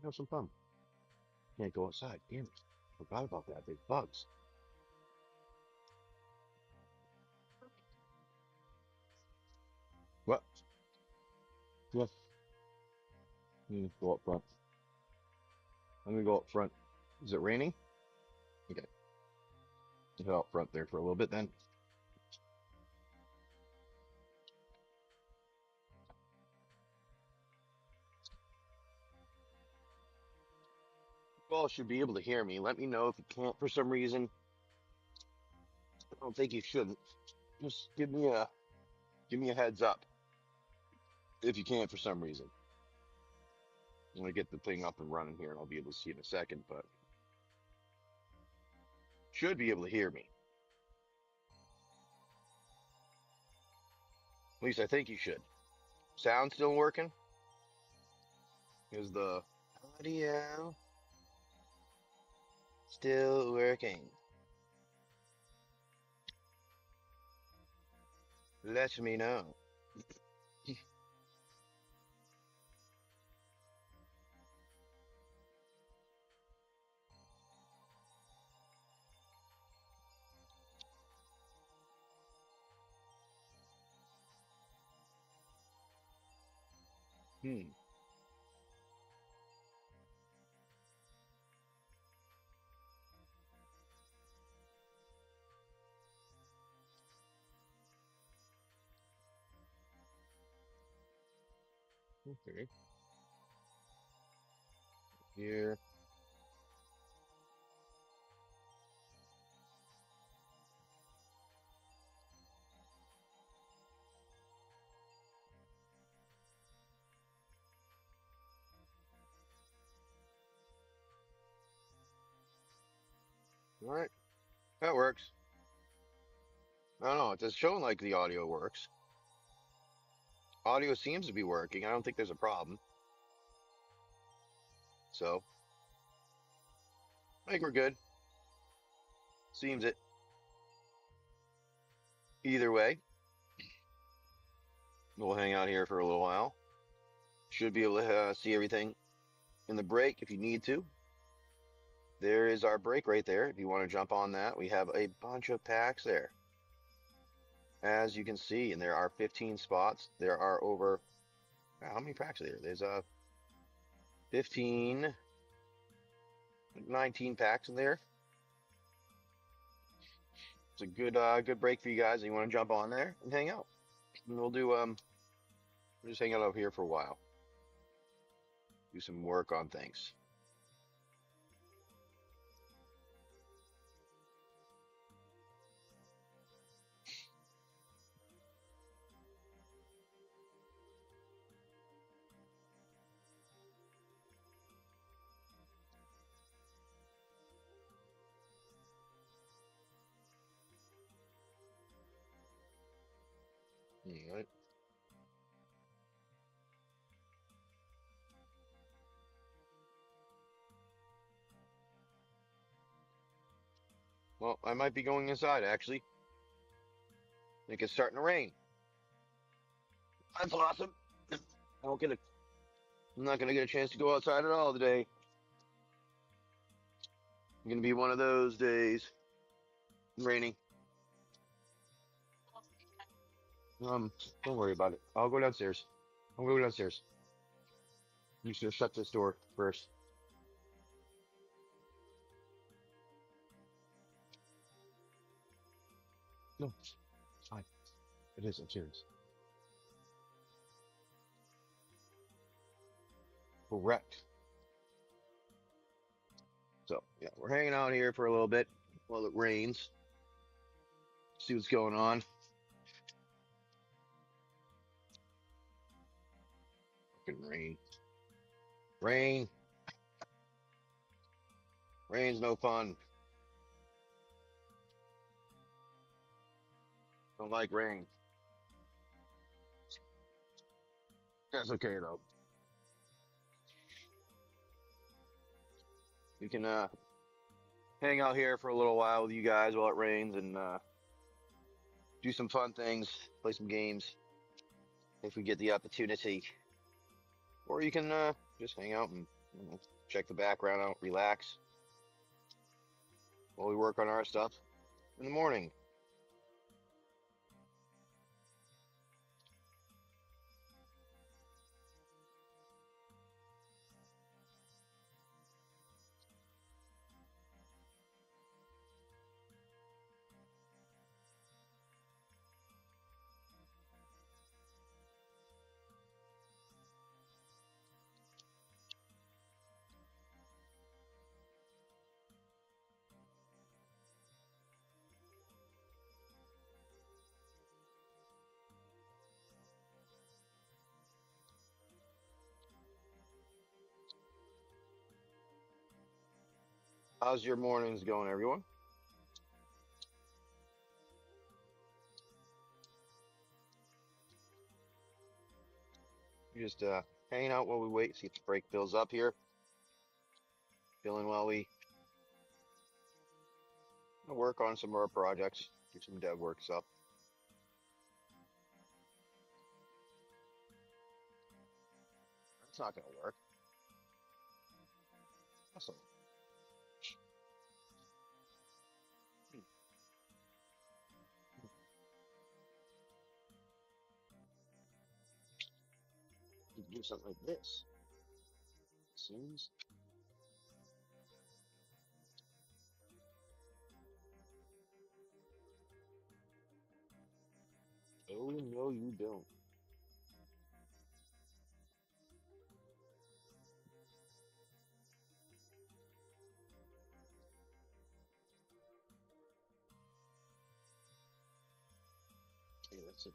Have some fun. Can't go outside, damn it. forgot about that. There's bugs. What? What? Go up front. Let me go up front. Is it raining? Okay. Go out front there for a little bit then. You all should be able to hear me. Let me know if you can't for some reason. I don't think you shouldn't. Just give me a heads up if you can't for some reason. I'm gonna get the thing up and running here and I'll be able to see in a second, but should be able to hear me. At least I think you should. Sound still working? Is the audio still working? Let me know. Okay. Here. All right. That works. I don't know. It's showing like the audio works. Audio seems to be working. I don't think there's a problem. So, I think we're good. Seems it. Either way, we'll hang out here for a little while. Should be able to see everything in the break if you need to. There is our break right there. If you want to jump on that, we have a bunch of packs there. As you can see, and there are 15 spots. There are over, how many packs are there? There's 15, 19 packs in there. It's a good break for you guys. You want to jump on there and hang out. And we'll just hang out over here for a while. Do some work on things. All right. Well, I might be going inside actually. I think it's starting to rain. That's awesome. I'm not gonna get a chance to go outside at all today. It's gonna be one of those days. Raining. Don't worry about it. I'll go downstairs. I'm gonna go downstairs. I'm just gonna shut this door first. No, it's fine. It is upstairs. Correct. So, yeah, we're hanging out here for a little bit while it rains. See what's going on. Fucking rain. Rain. Rain's no fun. Don't like rain. That's okay though. We can hang out here for a little while with you guys while it rains and do some fun things, play some games if we get the opportunity. Or you can just hang out and check the background out, relax. while we work on our stuff in the morning. How's your mornings going, everyone? Just hanging out while we wait, see if the break fills up here. Filling while we work on some of our projects, do some dev work stuff. That's not gonna work. Awesome. You can do something like this. Seems. Oh no, you don't. Hey, that's it.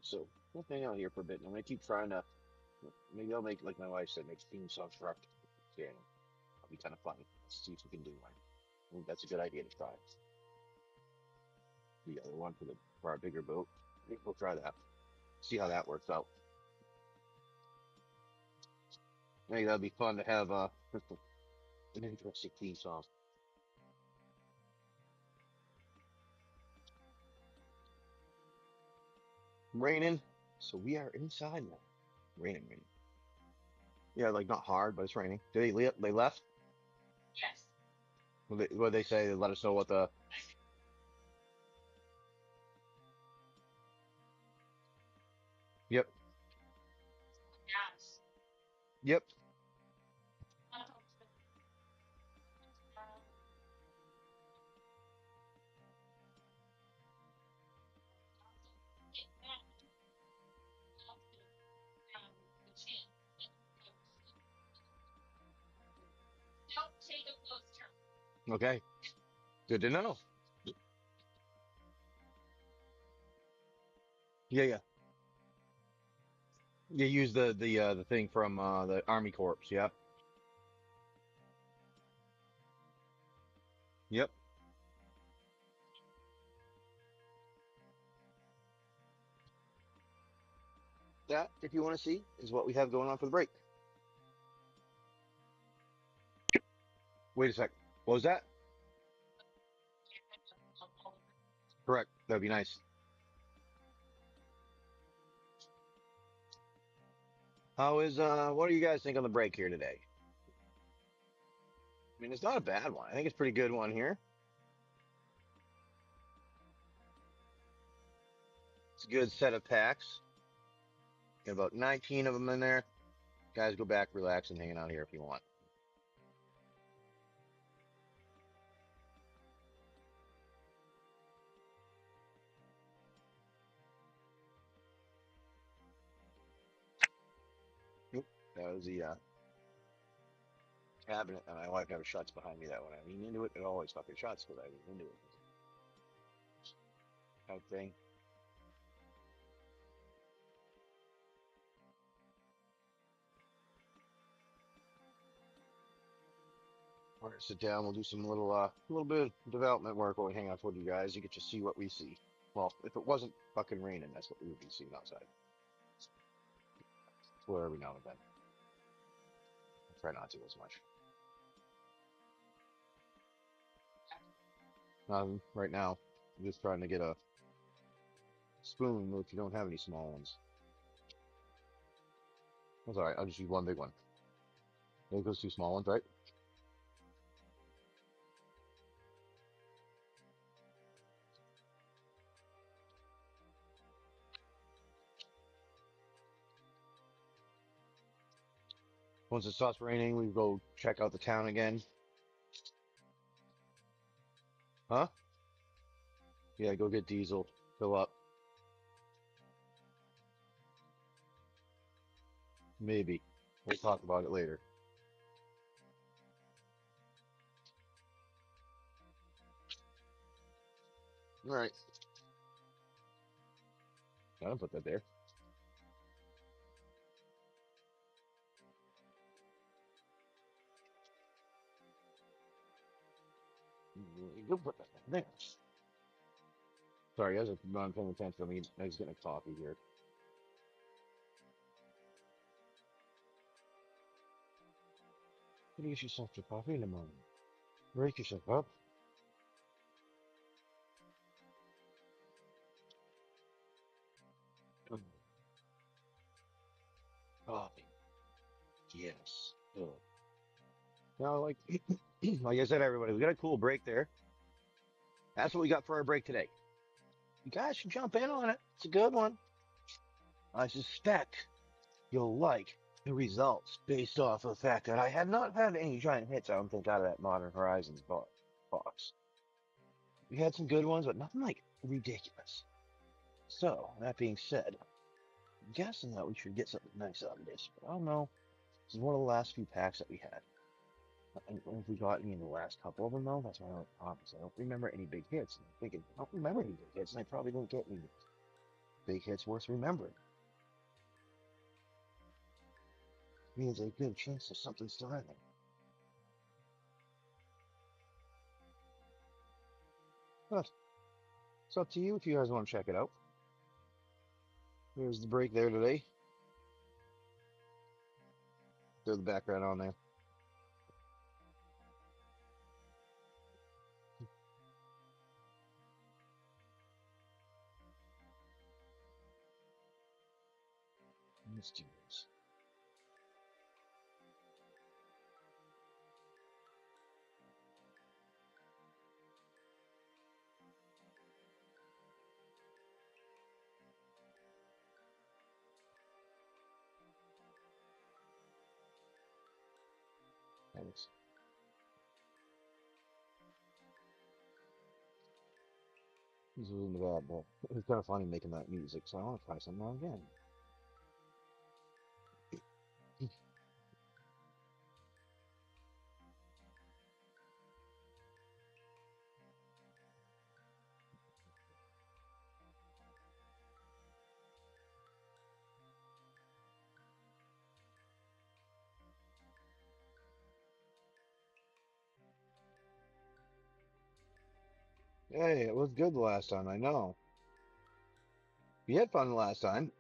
So we'll hang out here for a bit. I'm gonna keep trying to. Maybe I'll make, like my wife said, make theme songs for our channel. That'll be kind of funny. Let's see if we can do one. I think that's a good idea to try. the other one for our bigger boat. We'll try that. See how that works out. I think that'd be fun to have an interesting theme song. Raining, so we are inside now. Raining. Yeah, like not hard, but it's raining. Did they leave? They left? Yes. What they say? They let us know what the. Yep. Yes. Yep. Don't take a close turn. Okay. Good to know. Yeah. You use the thing from the Army Corps. Yep. Yep. That, if you want to see, is what we have going on for the break. Wait a sec. What was that? Correct. That'd be nice. What do you guys think on the break here today? I mean, it's not a bad one. I think it's a pretty good one here. It's a good set of packs. Got about 19 of them in there. Guys, go back, relax, and hanging out here if you want. Oop, that was the cabinet, and my wife never shuts behind me. That when I lean into it, it always fucking shuts because I lean into it. Type thing. We're gonna sit down. We'll do some little bit of development work while we hang out with you guys. You get to see what we see. Well, if it wasn't fucking raining, that's what we would be seeing outside. Explore every now and then. I try not to as much. Right now, I'm just trying to get a spoon if you don't have any small ones. That's alright, I'll just use one big one. There goes two small ones, right? Once it stops raining, we go check out the town again. Huh? Yeah, go get diesel, fill up. Maybe. We'll talk about it later. Alright. I don't put that there. You put that there. Sorry, guys, I'm not paying attention. I was getting a coffee here. You get yourself to coffee in the morning. Wake yourself up. Coffee. Yes. Ugh. Now, like, like I said, everybody, we got a cool break there. That's what we got for our break today. You guys should jump in on it. It's a good one. I suspect you'll like the results based off of the fact that I have not had any giant hits, I don't think, out of that Modern Horizons box. We had some good ones, but nothing like ridiculous. So, that being said, I'm guessing that we should get something nice out of this, but I don't know. This is one of the last few packs that we had. I don't know if we got any in the last couple of them, though. That's my only problem. I don't remember any big hits. And I'm thinking, I don't remember any big hits, and I probably don't get any big hits worth remembering. Means a good chance of something still in there. But It's up to you if you guys want to check it out. There's the break there today. Throw the background on there. Let's do this. Thanks. This isn't bad, but it's kind of funny making that music, so I want to try something out again. Hey, it was good the last time, I know. We had fun the last time.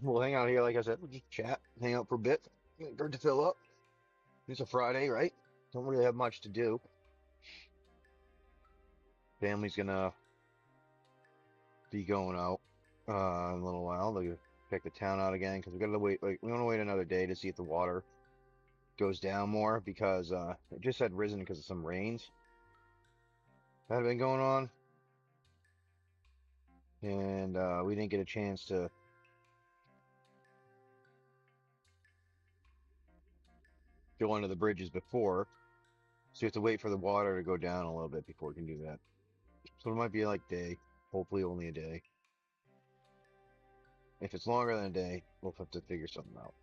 We'll hang out here, like I said. We'll just chat, hang out for a bit. Wait for it to fill up. It's a Friday, right? Don't really have much to do. Family's gonna be going out in a little while. They'll check the town out again because we gotta wait. Like we want to wait another day to see if the water goes down more because it just had risen because of some rains that have been going on, and we didn't get a chance to go under the bridges before. So you have to wait for the water to go down a little bit before we can do that. So it might be like day, hopefully only a day. If it's longer than a day, we'll have to figure something out.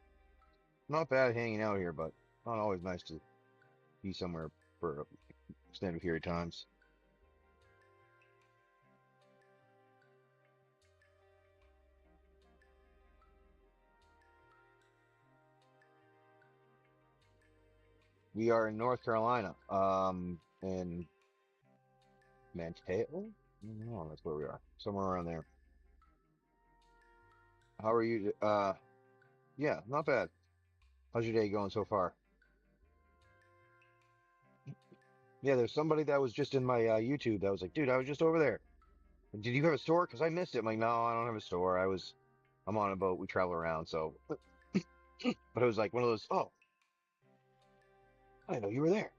Not bad hanging out here, but not always nice to be somewhere for an extended period of times. We are in North Carolina, in Manteo? No, that's where we are. Somewhere around there. How are you? Yeah, not bad. How's your day going so far? Yeah, there's somebody that was just in my YouTube that was like, dude, I was just over there. Did you have a store? Because I missed it. I'm like, no, I don't have a store. I'm on a boat. We travel around, so. But it was like one of those, oh, I didn't know you were there.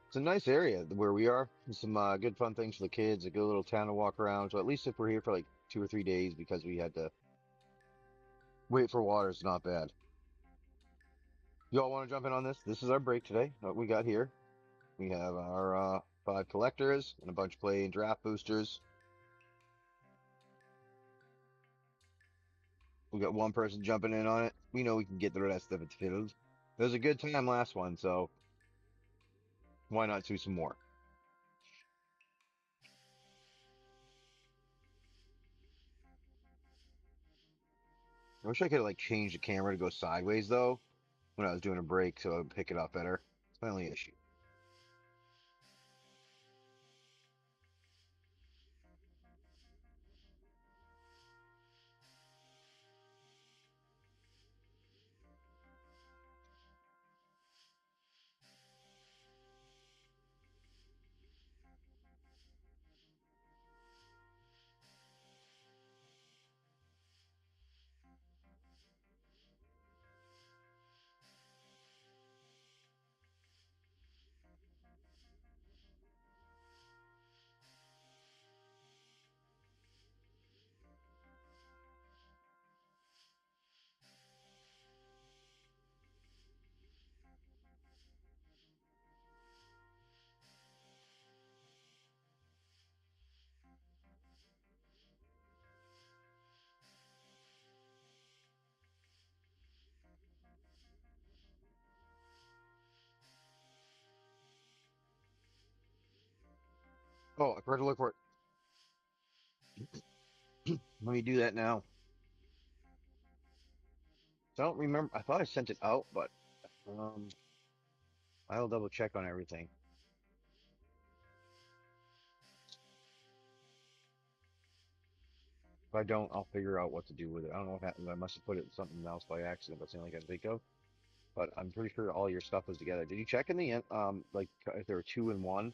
It's a nice area where we are. There's some good fun things for the kids, a good little town to walk around. So at least if we're here for like 2 or 3 days because we had to wait for water, it's not bad. You all want to jump in on this? This is our break today. What we got here. We have our 5 collectors and a bunch playing draft boosters. We got one person jumping in on it. We know we can get the rest of it filled. It was a good time last one, so why not do some more? I wish I could like change the camera to go sideways though when I was doing a break so I would pick it up better. It's my only issue. Oh, I forgot to look for it. Let me do that now. I don't remember. I thought I sent it out, but I'll double check on everything. If I don't, I'll figure out what to do with it. I don't know what happened. I must have put it in something else by accident. That's the only thing I can think of. But I'm pretty sure all your stuff was together. Did you check in the end, like if there were two in one?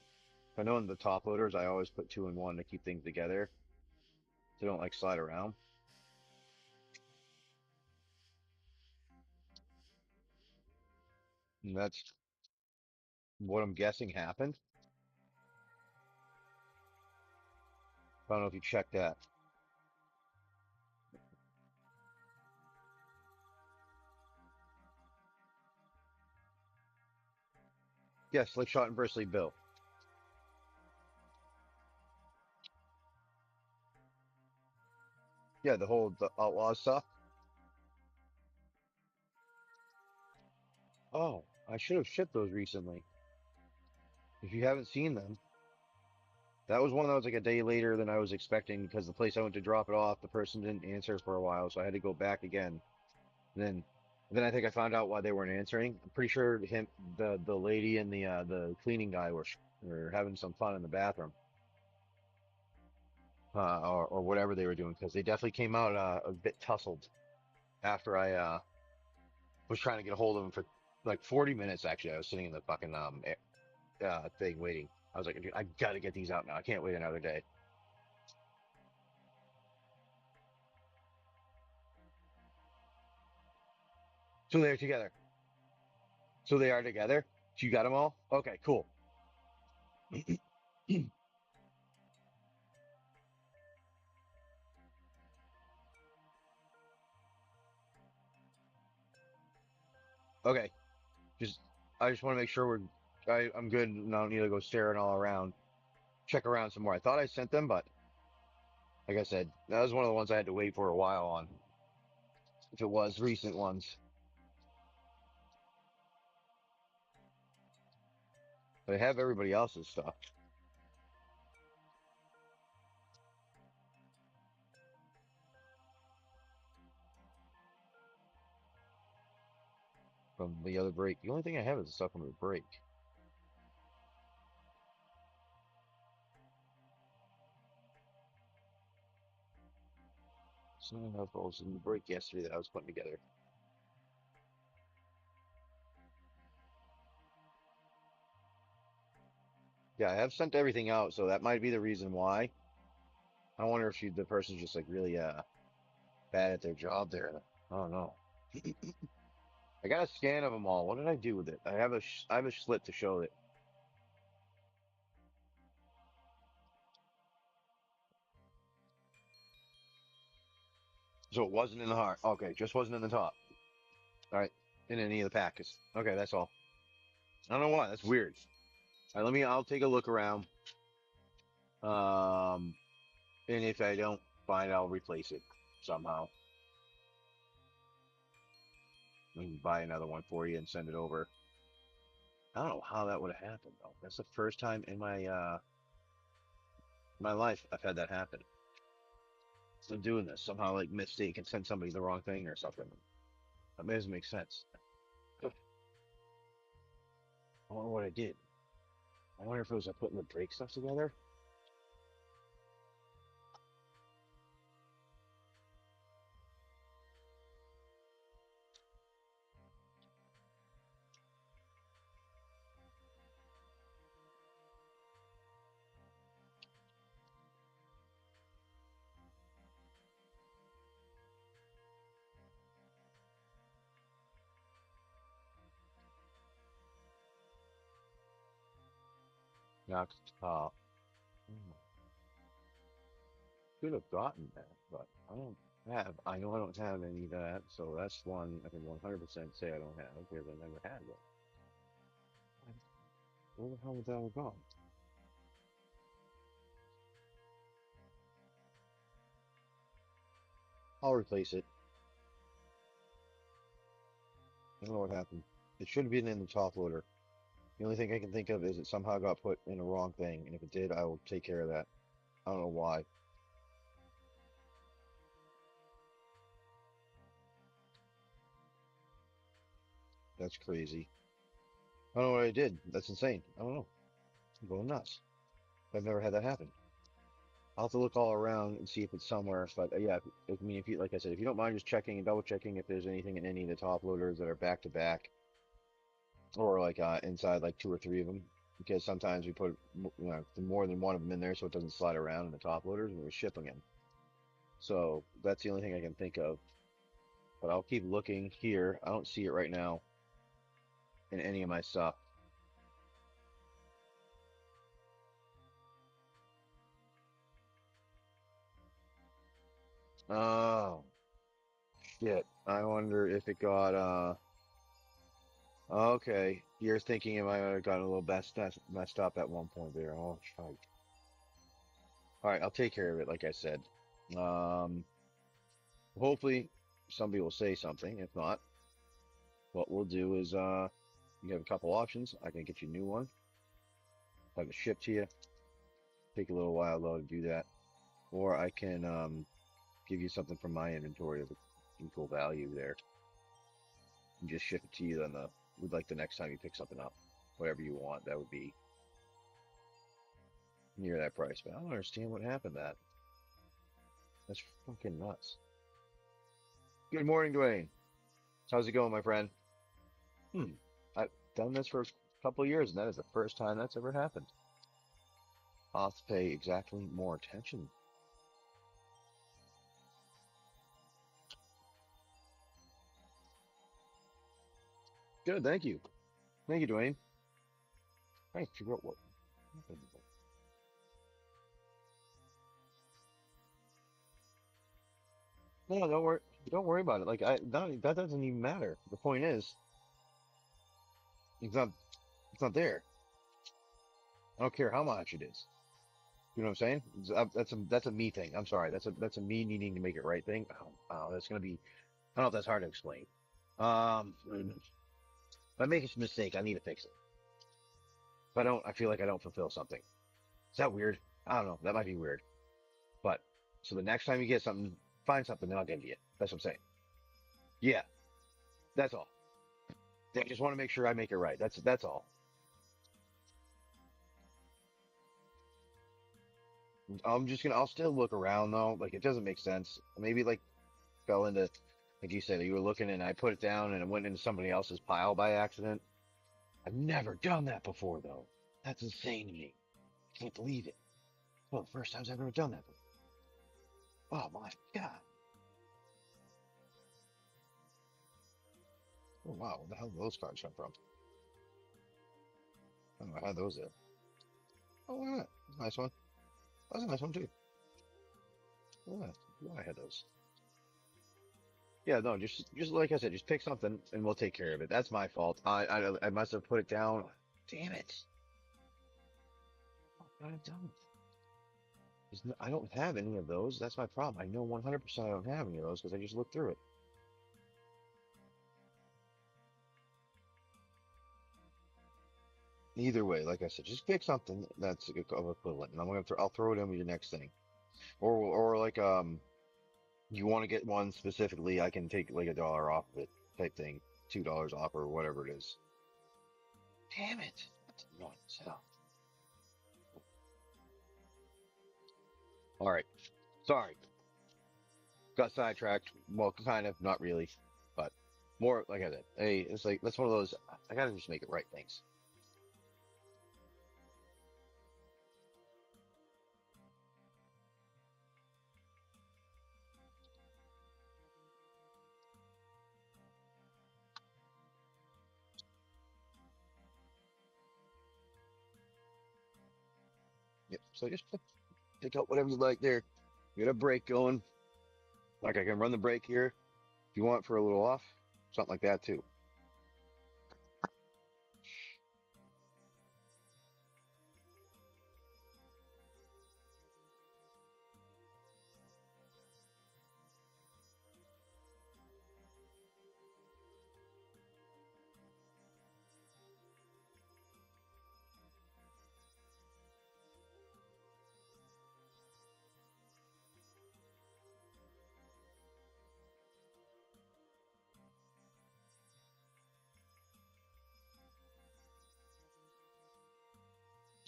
I know in the top loaders, I always put two in one to keep things together, so they don't like slide around. And that's what I'm guessing happened. I don't know if you checked that. Yes, like shot and Bursley Bill. Yeah, the outlaw stuff. Oh, I should have shipped those recently. If you haven't seen them, that was one that was like a day later than I was expecting because the place I went to drop it off, the person didn't answer for a while, so I had to go back again. And then I think I found out why they weren't answering. I'm pretty sure the lady and the cleaning guy were having some fun in the bathroom, or whatever they were doing because they definitely came out a bit tussled after I was trying to get a hold of them for like 40 minutes. Actually, I was sitting in the fucking thing waiting. I was like, dude, I gotta get these out now. I can't wait another day. So they're together. So they are together. So you got them all? Okay, cool. Okay, just I just want to make sure I'm good and I don't need to go staring all around. Check around some more. I thought I sent them, but like I said, that was one of the ones I had to wait for a while on. If it was recent ones, but I have everybody else's stuff from the other break. The only thing I have is the stuff from the break. Something else was in the break yesterday that I was putting together. Yeah, I have sent everything out, so that might be the reason why. I wonder if the person's just like really bad at their job there. I don't know. I got a scan of them all. What did I do with it? I have a slip to show it. So it wasn't in the heart. Okay, just wasn't in the top. All right, in any of the packets. Okay, that's all. I don't know why. That's weird. All right, I'll take a look around. Um, and if I don't find, I'll replace it somehow. We can buy another one for you and send it over. I don't know how that would have happened though. That's the first time in my life I've had that happen. So doing this somehow like mistake and send somebody the wrong thing or something. That doesn't make sense. I wonder what I did. I wonder if it was I putting the break stuff together. Knocked top. Could have gotten that, but I know I don't have any of that, so that's one I can 100% say I don't have because I never had one. Where the hell would that have gone? I'll replace it. I don't know what happened. It should have been in the top loader. The only thing I can think of is it somehow got put in the wrong thing, and if it did, I will take care of that. I don't know why. That's crazy. I don't know what I did. That's insane. I don't know. I'm going nuts. I've never had that happen. I'll have to look all around and see if it's somewhere. But yeah, I mean, if you, like I said, if you don't mind just checking and double checking if there's anything in any of the top loaders that are back to back, or like inside like 2 or 3 of them, because sometimes we put more than one of them in there so it doesn't slide around in the top loaders when we're shipping them. So that's the only thing I can think of. But I'll keep looking here. I don't see it right now in any of my stuff. Oh, shit. I wonder if it got, okay. You're thinking it might have gotten a little messed up at one point there. Oh, shite. Alright, I'll take care of it, like I said. Hopefully somebody will say something. If not, what we'll do is, you have a couple options. I can get you a new one. Have it shipped to you. Take a little while though to do that. Or I can, give you something from my inventory of equal value there. And just ship it to you on the next time you pick something up. Whatever you want, that would be near that price. But I don't understand what happened to that. That's fucking nuts. Good morning, Dwayne. How's it going, my friend? I've done this for a couple of years, and that is the first time that's ever happened. I'll have to pay exactly more attention. Good, thank you. Thank you, Dwayne. Trying to figure out what happened. No, don't worry. Don't worry about it. Like that doesn't even matter. The point is, it's not. It's not there. I don't care how much it is. You know what I'm saying? That's a me thing. I'm sorry. That's a me needing to make it right thing. Oh, that's gonna be. I don't know if that's hard to explain. If I make a mistake, I need to fix it. If I don't, I feel like I don't fulfill something. Is that weird? I don't know. That might be weird. But so the next time you get something, find something, then I'll give it to you. That's what I'm saying. Yeah, that's all. I just want to make sure I make it right. That's all. I'll still look around though. Like it doesn't make sense. Maybe like fell into, like you said, you were looking and I put it down and it went into somebody else's pile by accident. I've never done that before though. That's insane to me. I can't believe it. Well, the first time I've ever done that before. Oh my God. Oh wow, where the hell did those cards come from? I don't know, I had those there. Oh, why not? That's a nice one. That's a nice one too. Yeah, I had those. Yeah, no, just like I said, just pick something and we'll take care of it. That's my fault. I must have put it down. Damn it. What I've done. I don't have any of those. That's my problem. I know 100% I don't have any of those because I just looked through it. Either way, like I said, just pick something that's equivalent, and I'll throw it in with your next thing, or like you want to get one specifically, I can take like $1 off of it type thing, $2 off or whatever it is. Damn it! That's annoying as hell. All right, sorry, got sidetracked. Well, kind of, not really, but more like I said. Hey, it's like that's one of those. I gotta just make it right things. Yep. So just pick out whatever you like there. Get a break going. Like I can run the break here if you want for a little off, something like that too.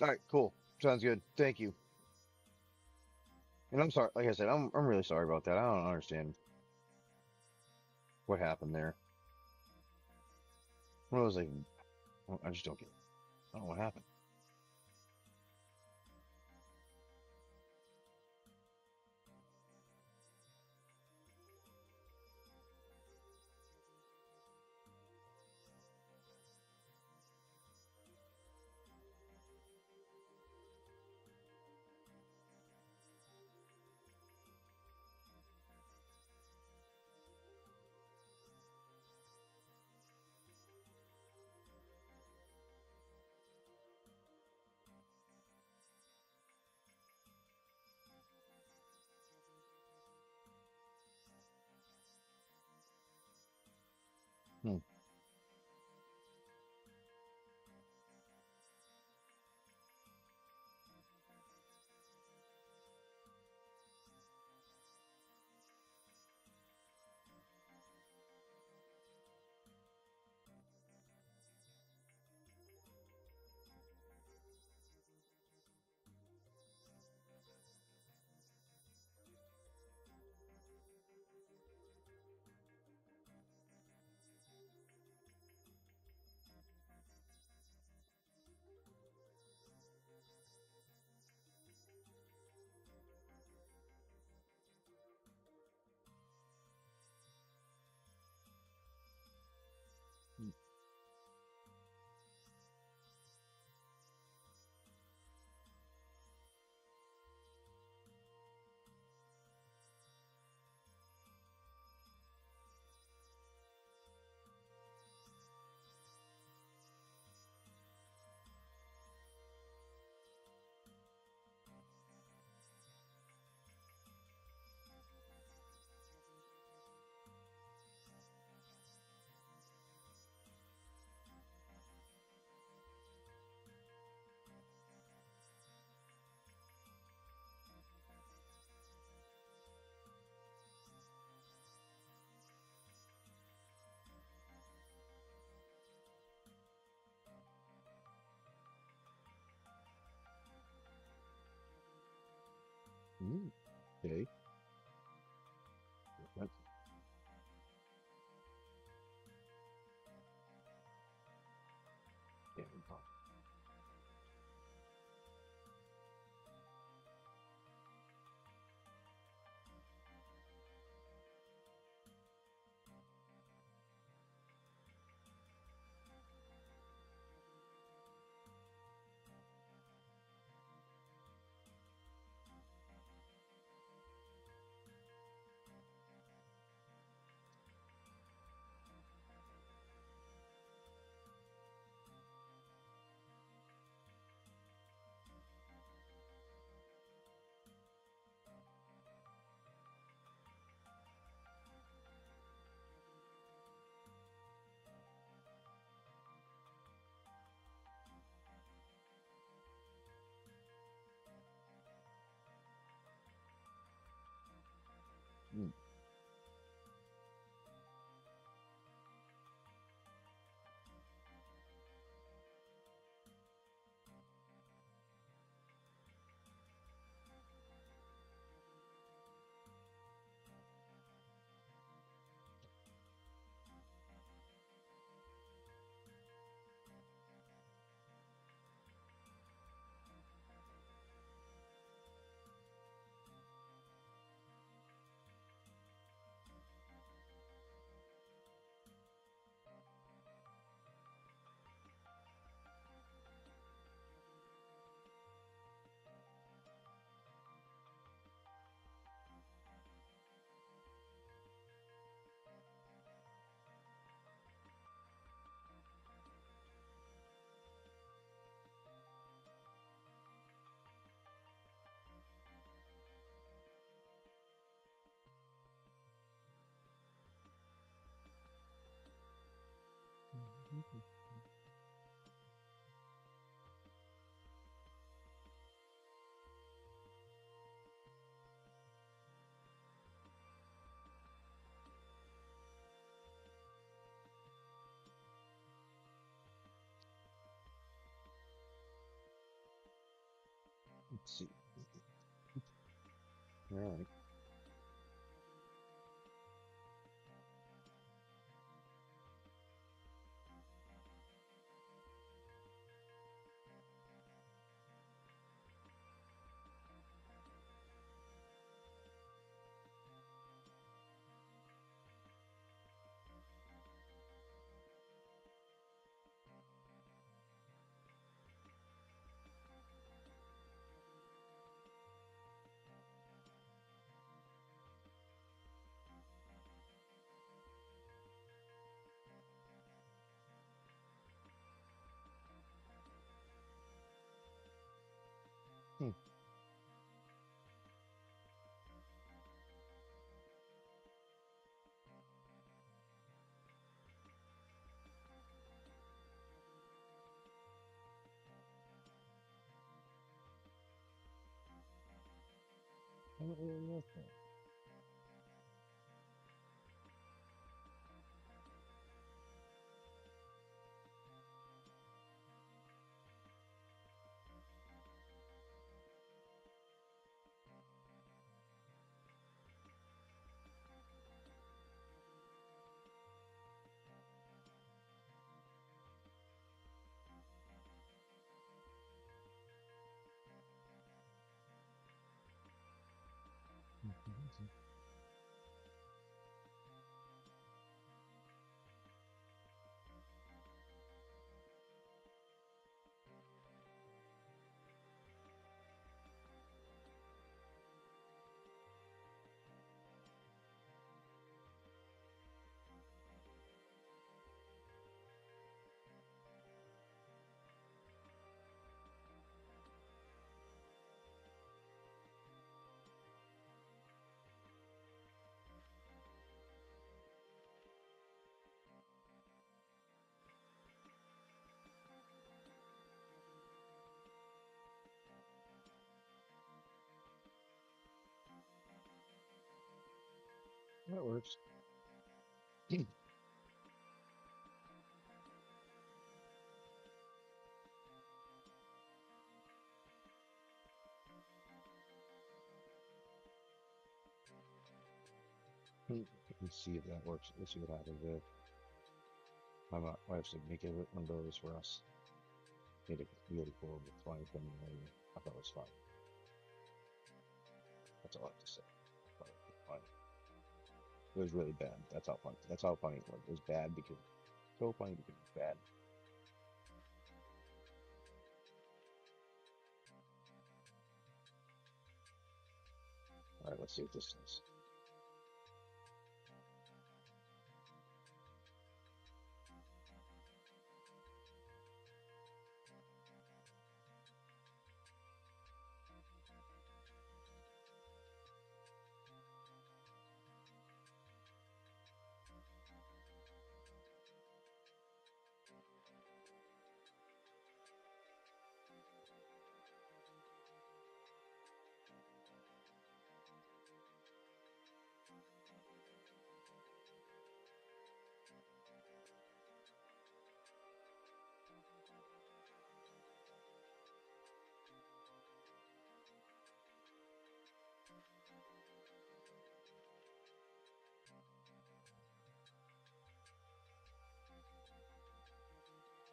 All right, cool. Sounds good. Thank you. And I'm sorry. Like I said, I'm really sorry about that. I don't understand what happened there. What was like? I just don't get it. I don't know what happened. Hmm. Okay. That's, yeah. Let's see. All right. Hmm. I don't really know that. That works. Let's see if that works. Let's see what happens there. I have to make it one of those for us. Made it really cool with flying from the area. I thought it was fun. That's all I have to say. I thought it was fun. It was really bad. That's how funny. That's how funny it was. It was bad because so funny because it's bad. All right, let's see what this is.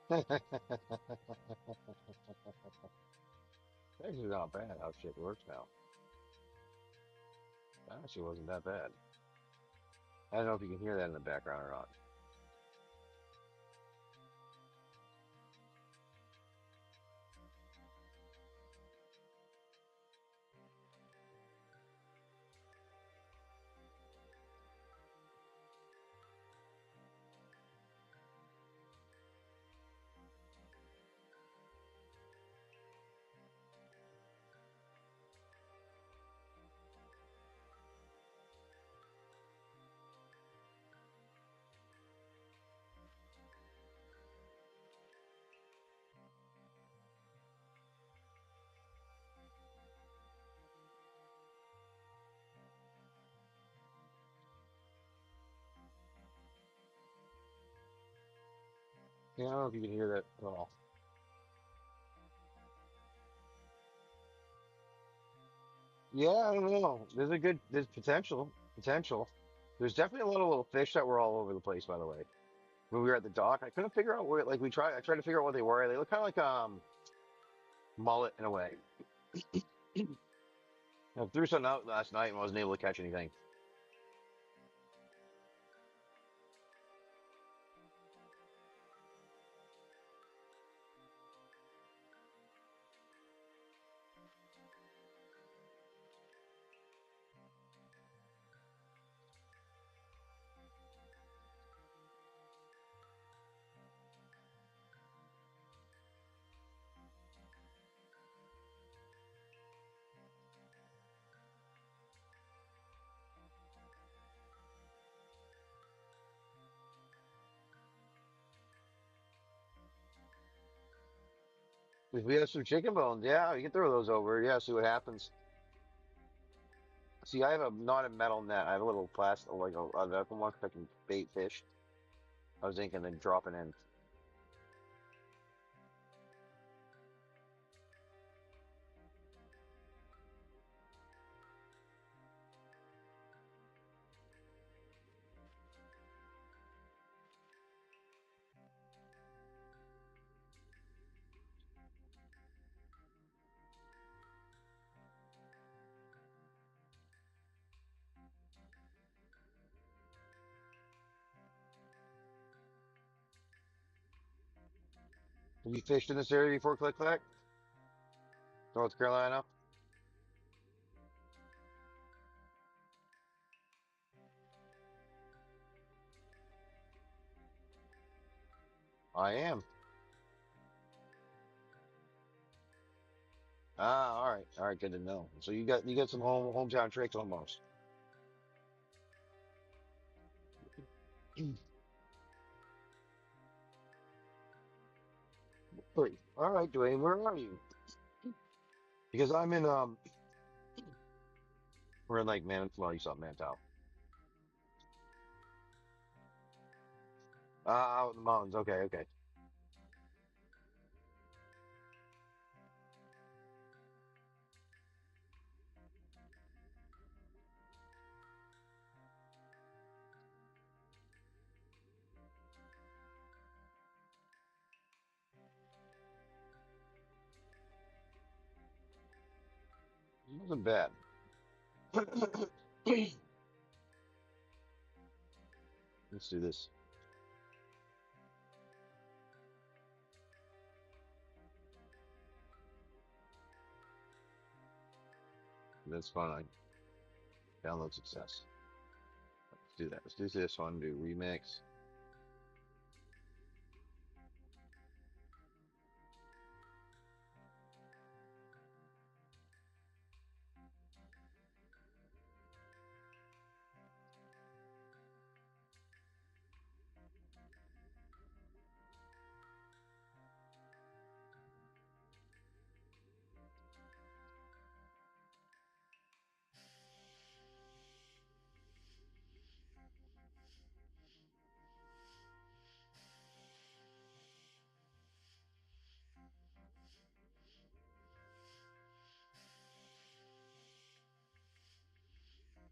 Actually, not bad how shit works now. That actually wasn't that bad. I don't know if you can hear that in the background or not. Yeah, I don't know if you can hear that at all. Yeah, I don't know. There's potential. There's definitely a lot of little fish that were all over the place, by the way. When we were at the dock, I couldn't figure out where, like, I tried to figure out what they were. They look kind of like, mullet in a way. I threw something out last night and wasn't able to catch anything. If we have some chicken bones, yeah, you can throw those over. Yeah, see what happens. See, I have not a metal net. I have a little plastic, like a vacuum one that can bait fish. I was thinking then dropping in. Have you fished in this area before, Click Clack? North Carolina? I am. Ah, all right, good to know. So you got some hometown tricks almost. Great. All right, Dwayne, where are you? Because I'm in we're in like Man. Well, you saw Mantow. Ah, out in the mountains. Okay, okay. It wasn't bad. Let's do this. That's fun. I download success. Let's do that. Let's do this one. Do remix.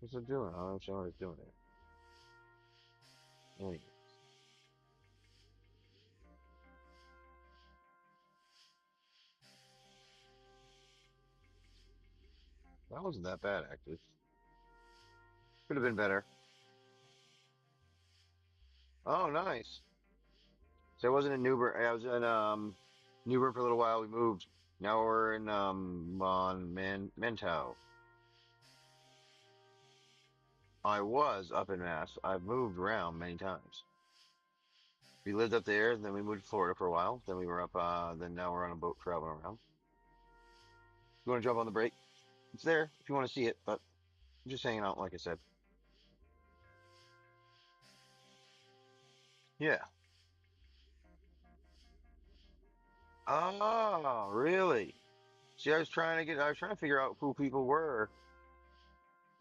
What's it doing? I don't know what it's doing there. Anyway, that wasn't that bad actually. Could have been better. Oh, nice. So I wasn't in Newburn. I was in Newburn for a little while. We moved. Now we're in Mentow. I was up in Mass. I've moved around many times. We lived up there, and then we moved to Florida for a while. Then we were up. Then now we're on a boat traveling around. You want to jump on the break? It's there if you want to see it, but I'm just hanging out, like I said. Yeah. Oh, really? See, I was trying to figure out who people were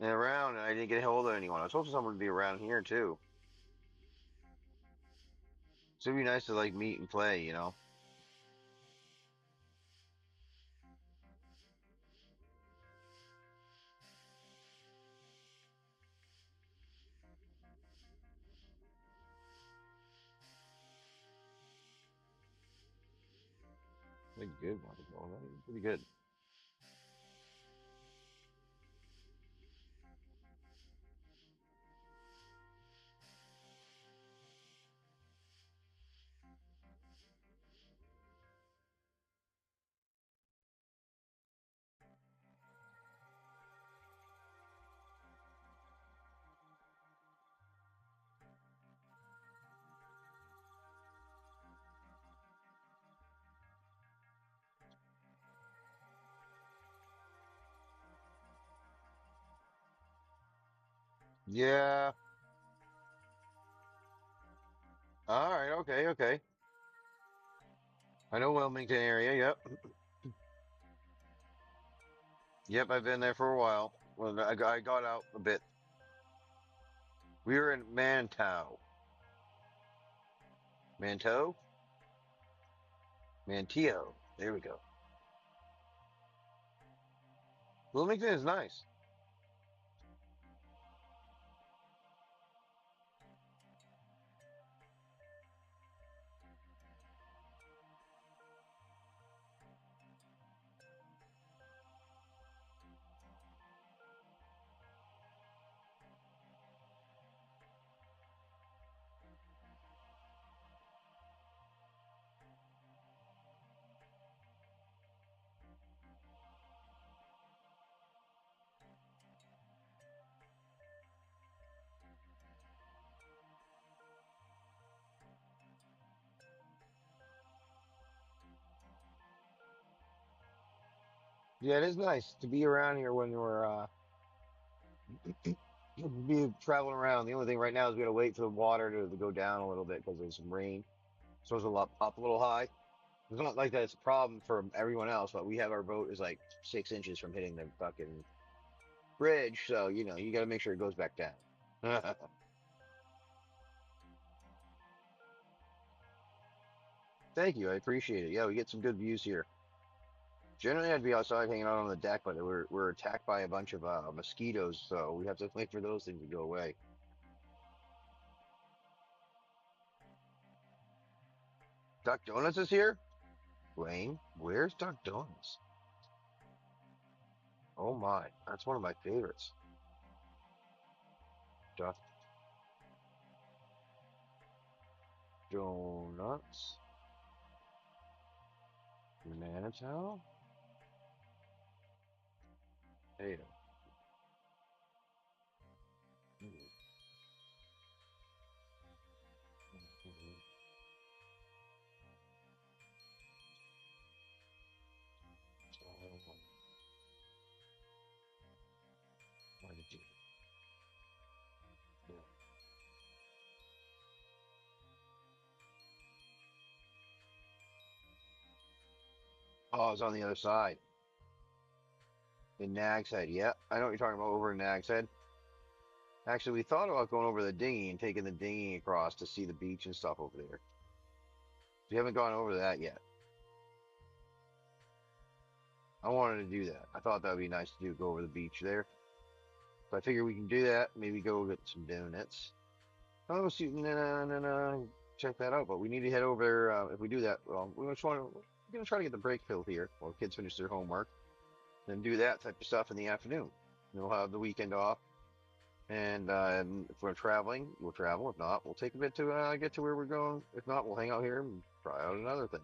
and around, and I didn't get a hold of anyone. I was hoping someone would be around here too. So it'd be nice to like meet and play, you know. a good one. All right, pretty good. Yeah. All right. Okay. Okay. I know Wilmington area. Yep. Yep. I've been there for a while. Well, I got out a bit. We were in Mantow. Manto? Manteo. There we go. Wilmington is nice. Yeah, it is nice to be around here when we're be traveling around. The only thing right now is we gotta wait for the water to go down a little bit because there's some rain. So it's up a little high. It's not like that it's a problem for everyone else, but we have our boat is like 6 inches from hitting the fucking bridge, so you know you got to make sure it goes back down. Thank you, I appreciate it. Yeah, we get some good views here. Generally, I'd be outside hanging out on the deck, but we're attacked by a bunch of mosquitoes, so we have to wait for those things to go away. Duck Donuts is here. Wayne, where's Duck Donuts? Oh my, that's one of my favorites. Duck Donuts, Manitou. Hey. Why did you? Yeah. Oh, it's on the other side. In Nag's Head. Yeah, I know what you're talking about over in Nag's Head. Actually, we thought about going over the dinghy and taking the dinghy across to see the beach and stuff over there. We haven't gone over that yet. I wanted to do that. I thought that would be nice to do, go over the beach there. So I figure we can do that. Maybe go get some donuts. Oh, see, check that out. But we need to head over there. If we do that, well, we're gonna try to get the break filled here while kids finish their homework. Then do that type of stuff in the afternoon. And we'll have the weekend off. And if we're traveling, we'll travel. If not, we'll take a bit to get to where we're going. If not, we'll hang out here and try out another thing.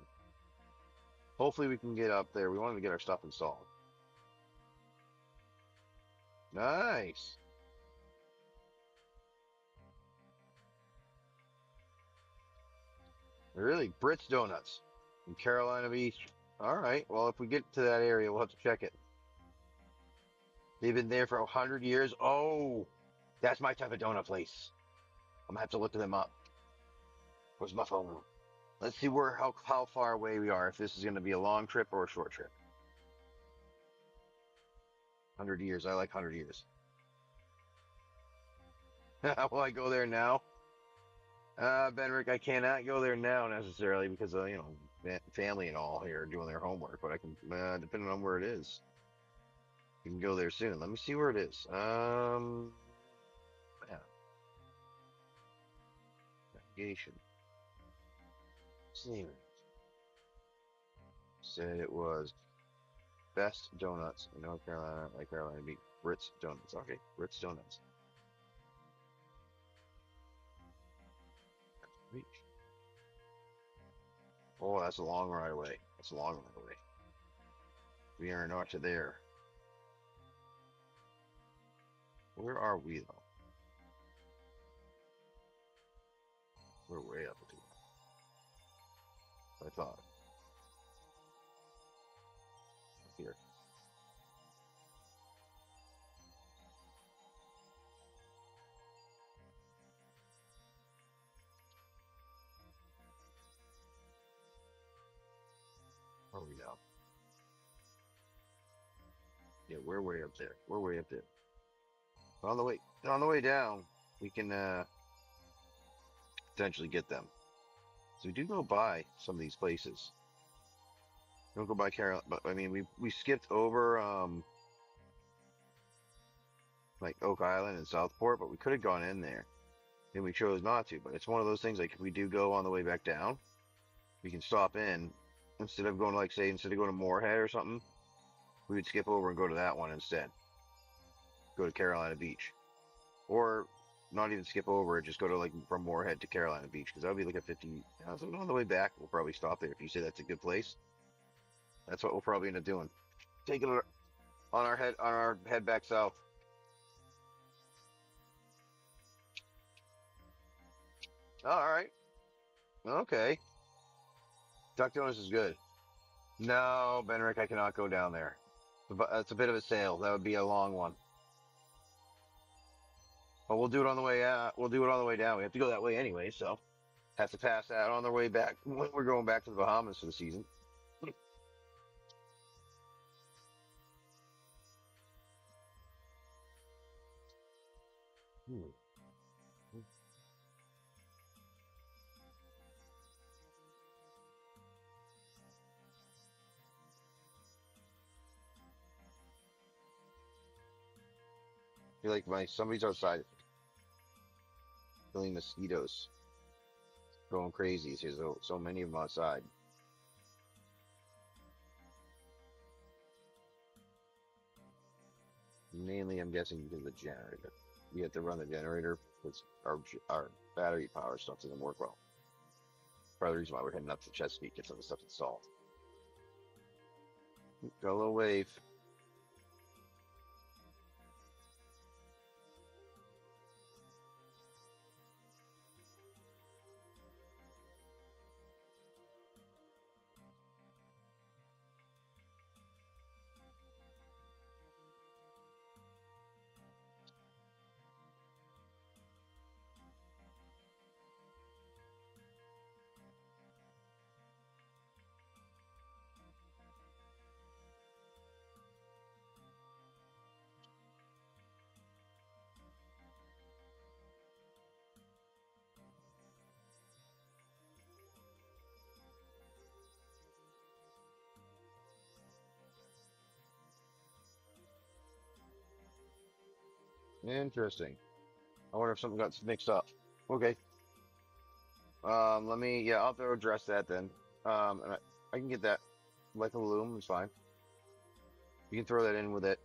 Hopefully, we can get up there. We wanted to get our stuff installed. Nice. Really, Brits Donuts in Carolina Beach. All right. Well, if we get to that area, we'll have to check it. They've been there for 100 years. Oh, that's my type of donut place. I'm gonna have to look them up. Where's my phone? Let's see how far away we are. If this is gonna be a long trip or a short trip. 100 years. I like 100 years. Will I go there now? Benrick, I cannot go there now necessarily because family and all here doing their homework. But I can, depending on where it is, you can go there soon. Let me see where it is. Yeah. Navigation. said it was best donuts in North Carolina, like Carolina Beach. Ritz Donuts. Okay, Ritz Donuts. Beach. Oh, that's a long ride away. That's a long ride away. We are not to there. Where are we though? We're way up here. I thought. Here. Where are we now? Yeah, we're way up there. We're way up there. On the way down, we can potentially get them. So we do go by some of these places. Don't go by Carol, but I mean we skipped over like Oak Island and Southport, but we could have gone in there, and we chose not to. But it's one of those things like if we do go on the way back down, we can stop in instead of going instead of going to Moorhead or something, we would skip over and go to that one instead. Go to Carolina Beach, or not even skip over it, just go to like from Moorhead to Carolina Beach because that would be like a 50. So on the way back, we'll probably stop there if you say that's a good place. That's what we'll probably end up doing. Take it on our head back south. All right. Okay. Duck Donuts is good. No, Benrick, I cannot go down there. That's a bit of a sail. That would be a long one. But we'll do it on the way out. We'll do it on the way down. We have to go that way anyway, so have to pass that on the way back when we're going back to the Bahamas for the season. I feel like somebody's outside killing mosquitoes. Going crazy. There's so many of them outside. Mainly, I'm guessing because of the generator. We have to run the generator because our battery power stuff doesn't work well. Part of the reason why we're heading up to Chesapeake, get some of the stuff installed. Got a little wave. Interesting. I wonder if something got mixed up. Okay. I'll have to address that then. And I can get that. Like a loom, it's fine. You can throw that in with it.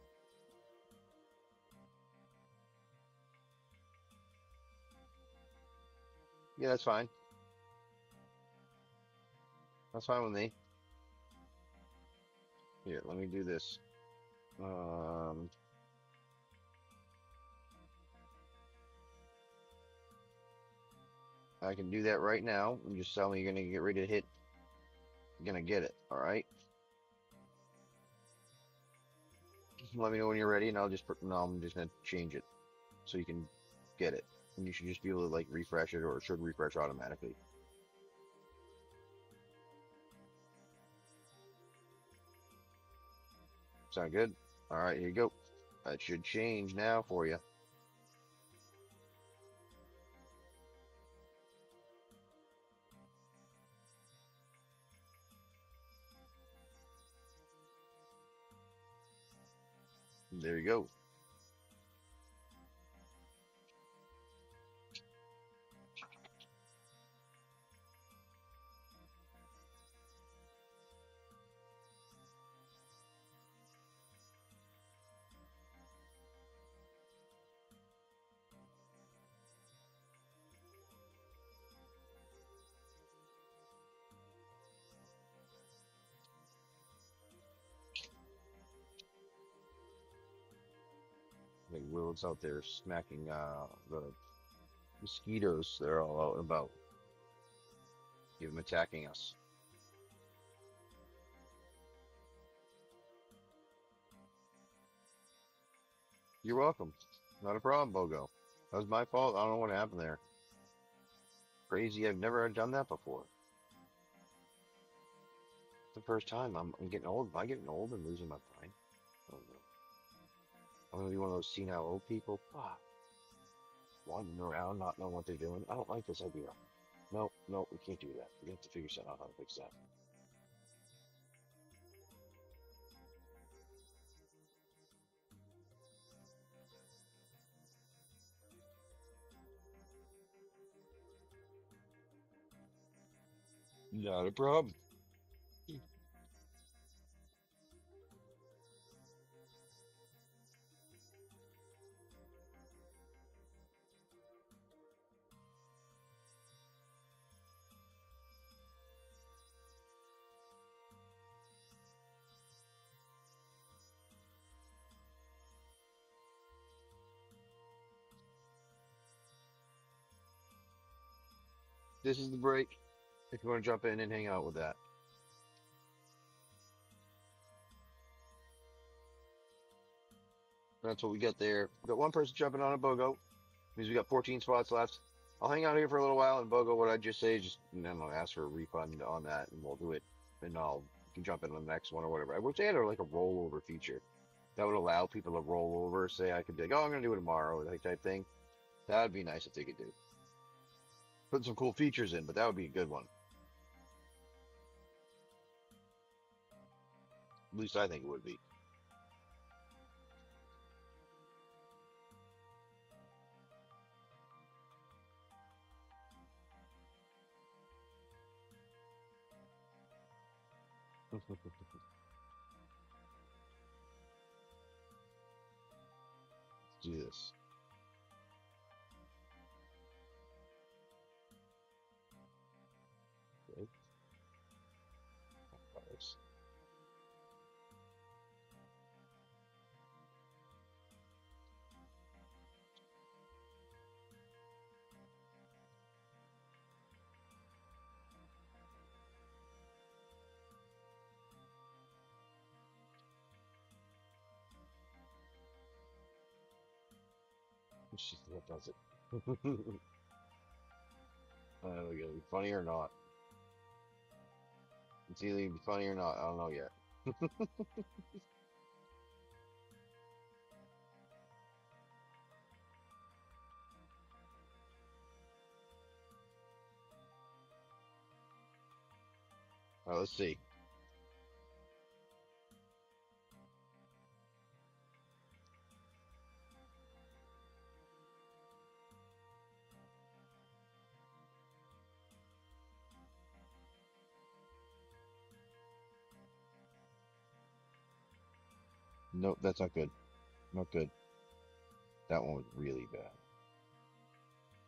Yeah, that's fine. That's fine with me. Here, let me do this. I can do that right now. You just tell me you're gonna get ready to hit. You're gonna get it, all right? Just let me know when you're ready, and I'm just gonna change it so you can get it, and you should just be able to like refresh it, or it should refresh automatically. Sound good? All right, here you go. That should change now for you. There you go. Like Will's out there smacking the mosquitoes. They're all out and about. Give them attacking us. You're welcome. Not a problem, Bogo. That was my fault. I don't know what happened there. Crazy. I've never done that before. It's the first time. I'm getting old. Am I getting old and losing my mind? I don't know. I'm gonna be one of those senile old people. Fuck. Wandering around, not knowing what they're doing. I don't like this idea. No, no, we can't do that. We have to figure something out how to fix that. Not a problem. This is the break. If you want to jump in and hang out with that. That's what we got there. We got one person jumping on a BOGO. Means we got 14 spots left. I'll hang out here for a little while, and BOGO, what I just say is just, I don't know, ask for a refund on that, and we'll do it. And you can jump in on the next one or whatever. I wish they had like a rollover feature that would allow people to roll over. Say I could be like, oh, I'm gonna do it tomorrow, like type thing. That would be nice if they could do. Put some cool features in, but that would be a good one. At least I think it would be. Let's do this. Okay. Fires. What does it? We gotta be funny or not. It's either gonna be funny or not. I don't know yet. All right, let's see. Nope, that's not good. Not good. That one was really bad.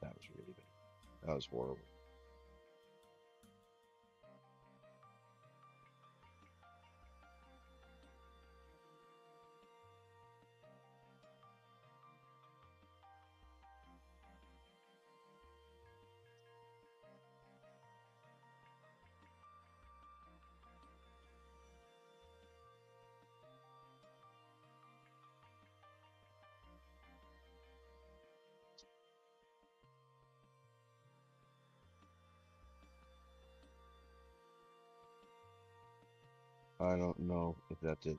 That was really bad. That was horrible. I don't know if that's it.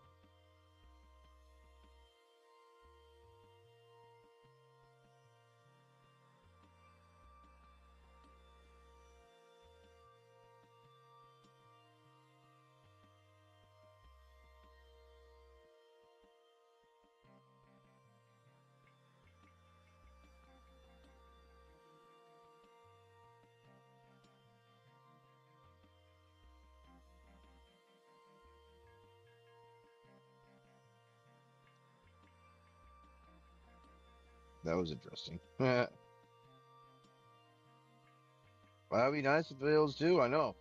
That was interesting. Well, that'd be nice if it was too. I know.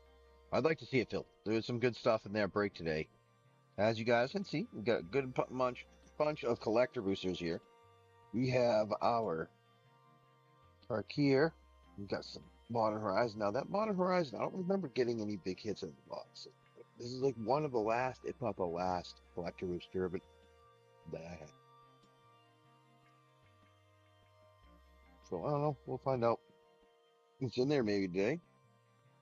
I'd like to see it filled. There's some good stuff in there break today. As you guys can see, we've got a good bunch of collector boosters here. we have our Tarkir. We've got some Modern Horizon. Now that Modern Horizon, I don't remember getting any big hits in the box. This is like one of the last, if not the last, Collector Rooster, but that I had. So I don't know. We'll find out what's in there maybe today.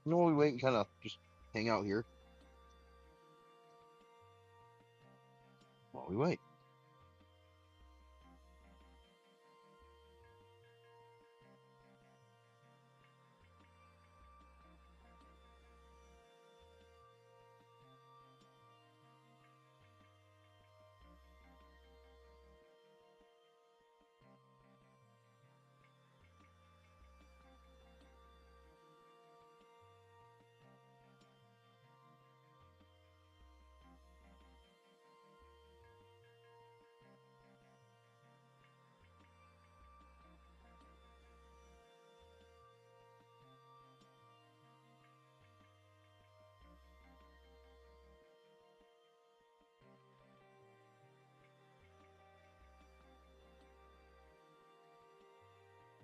You know, we wait and kind of just hang out here while we wait.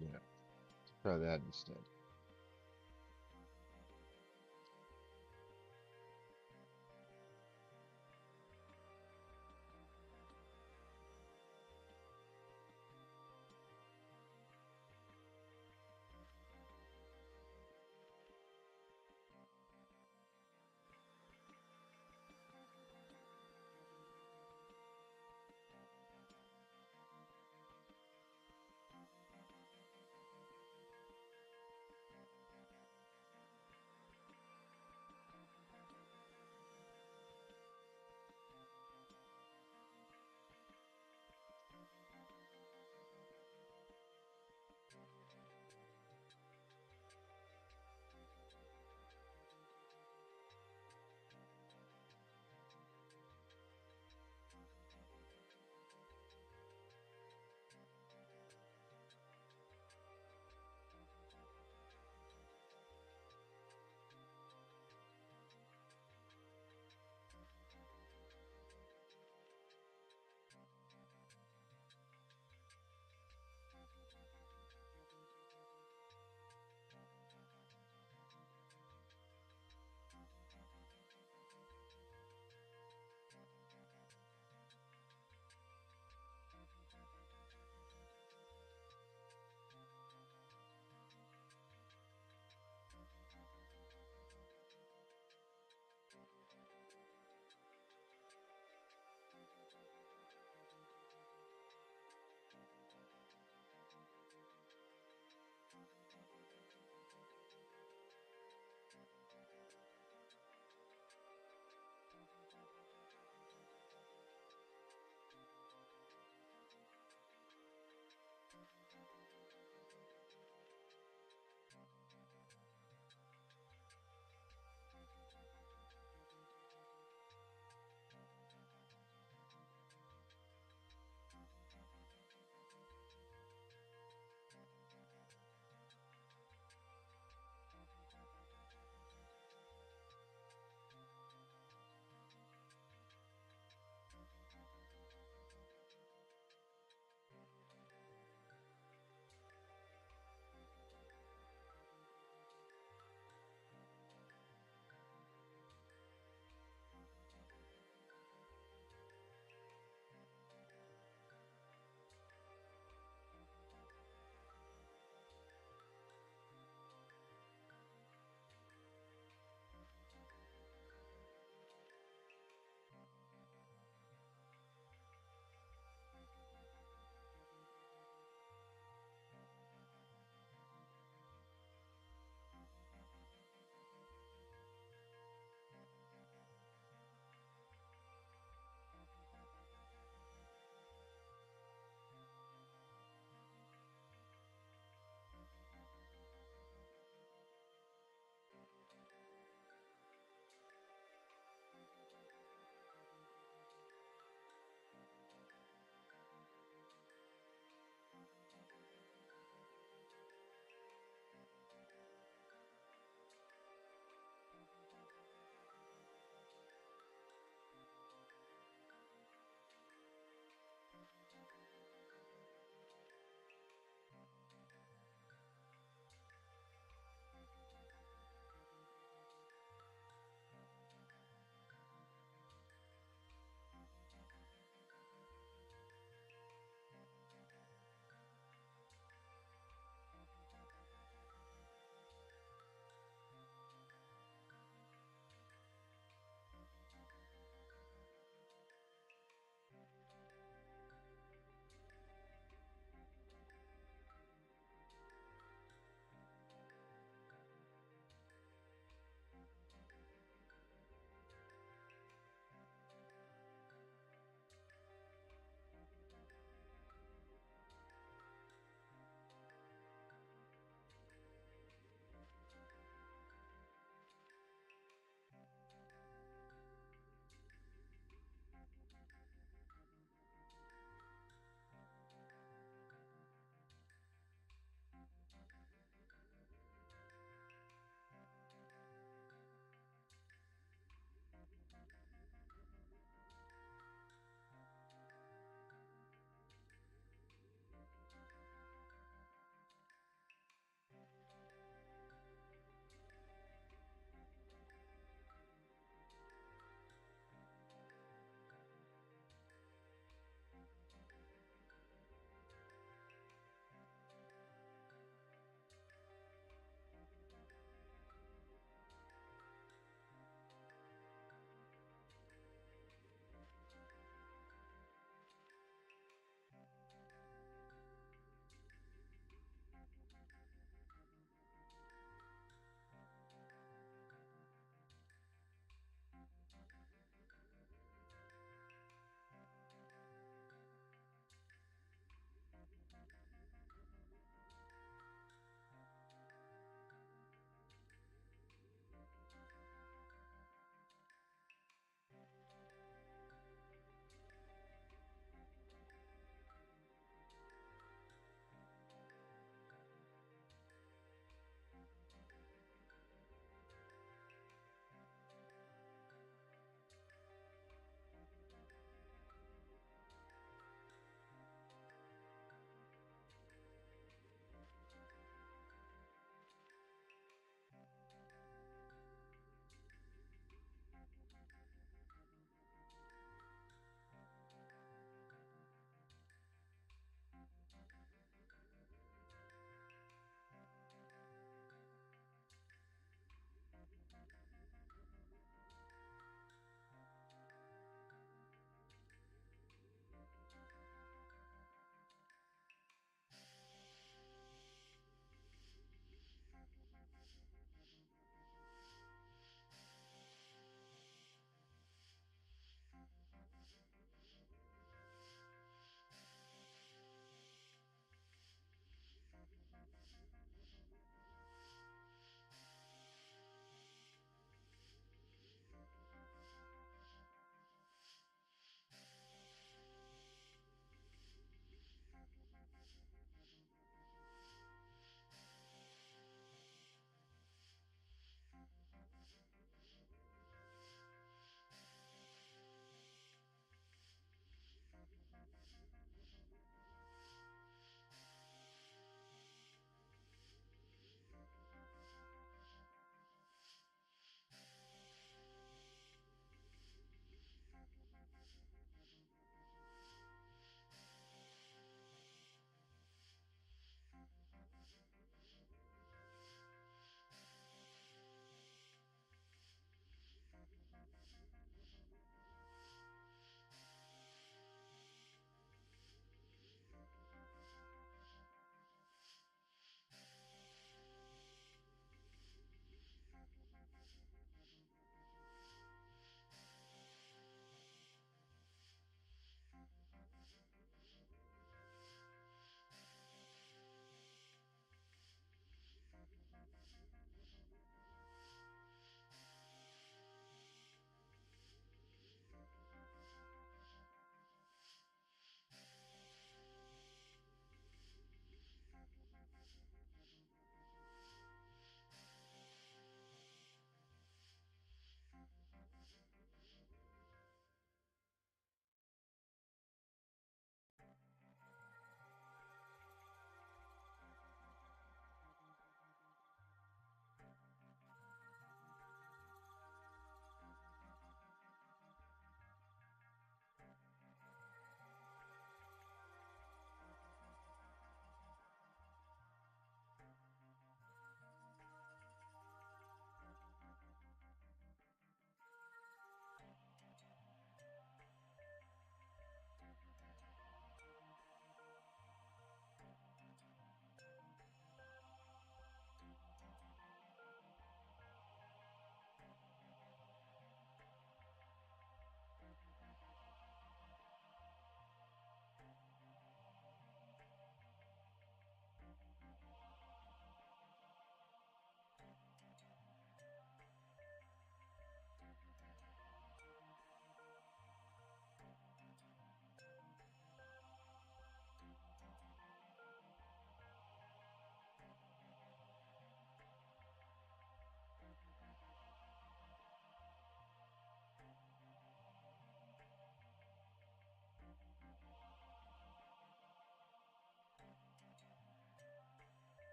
Yeah, try that instead.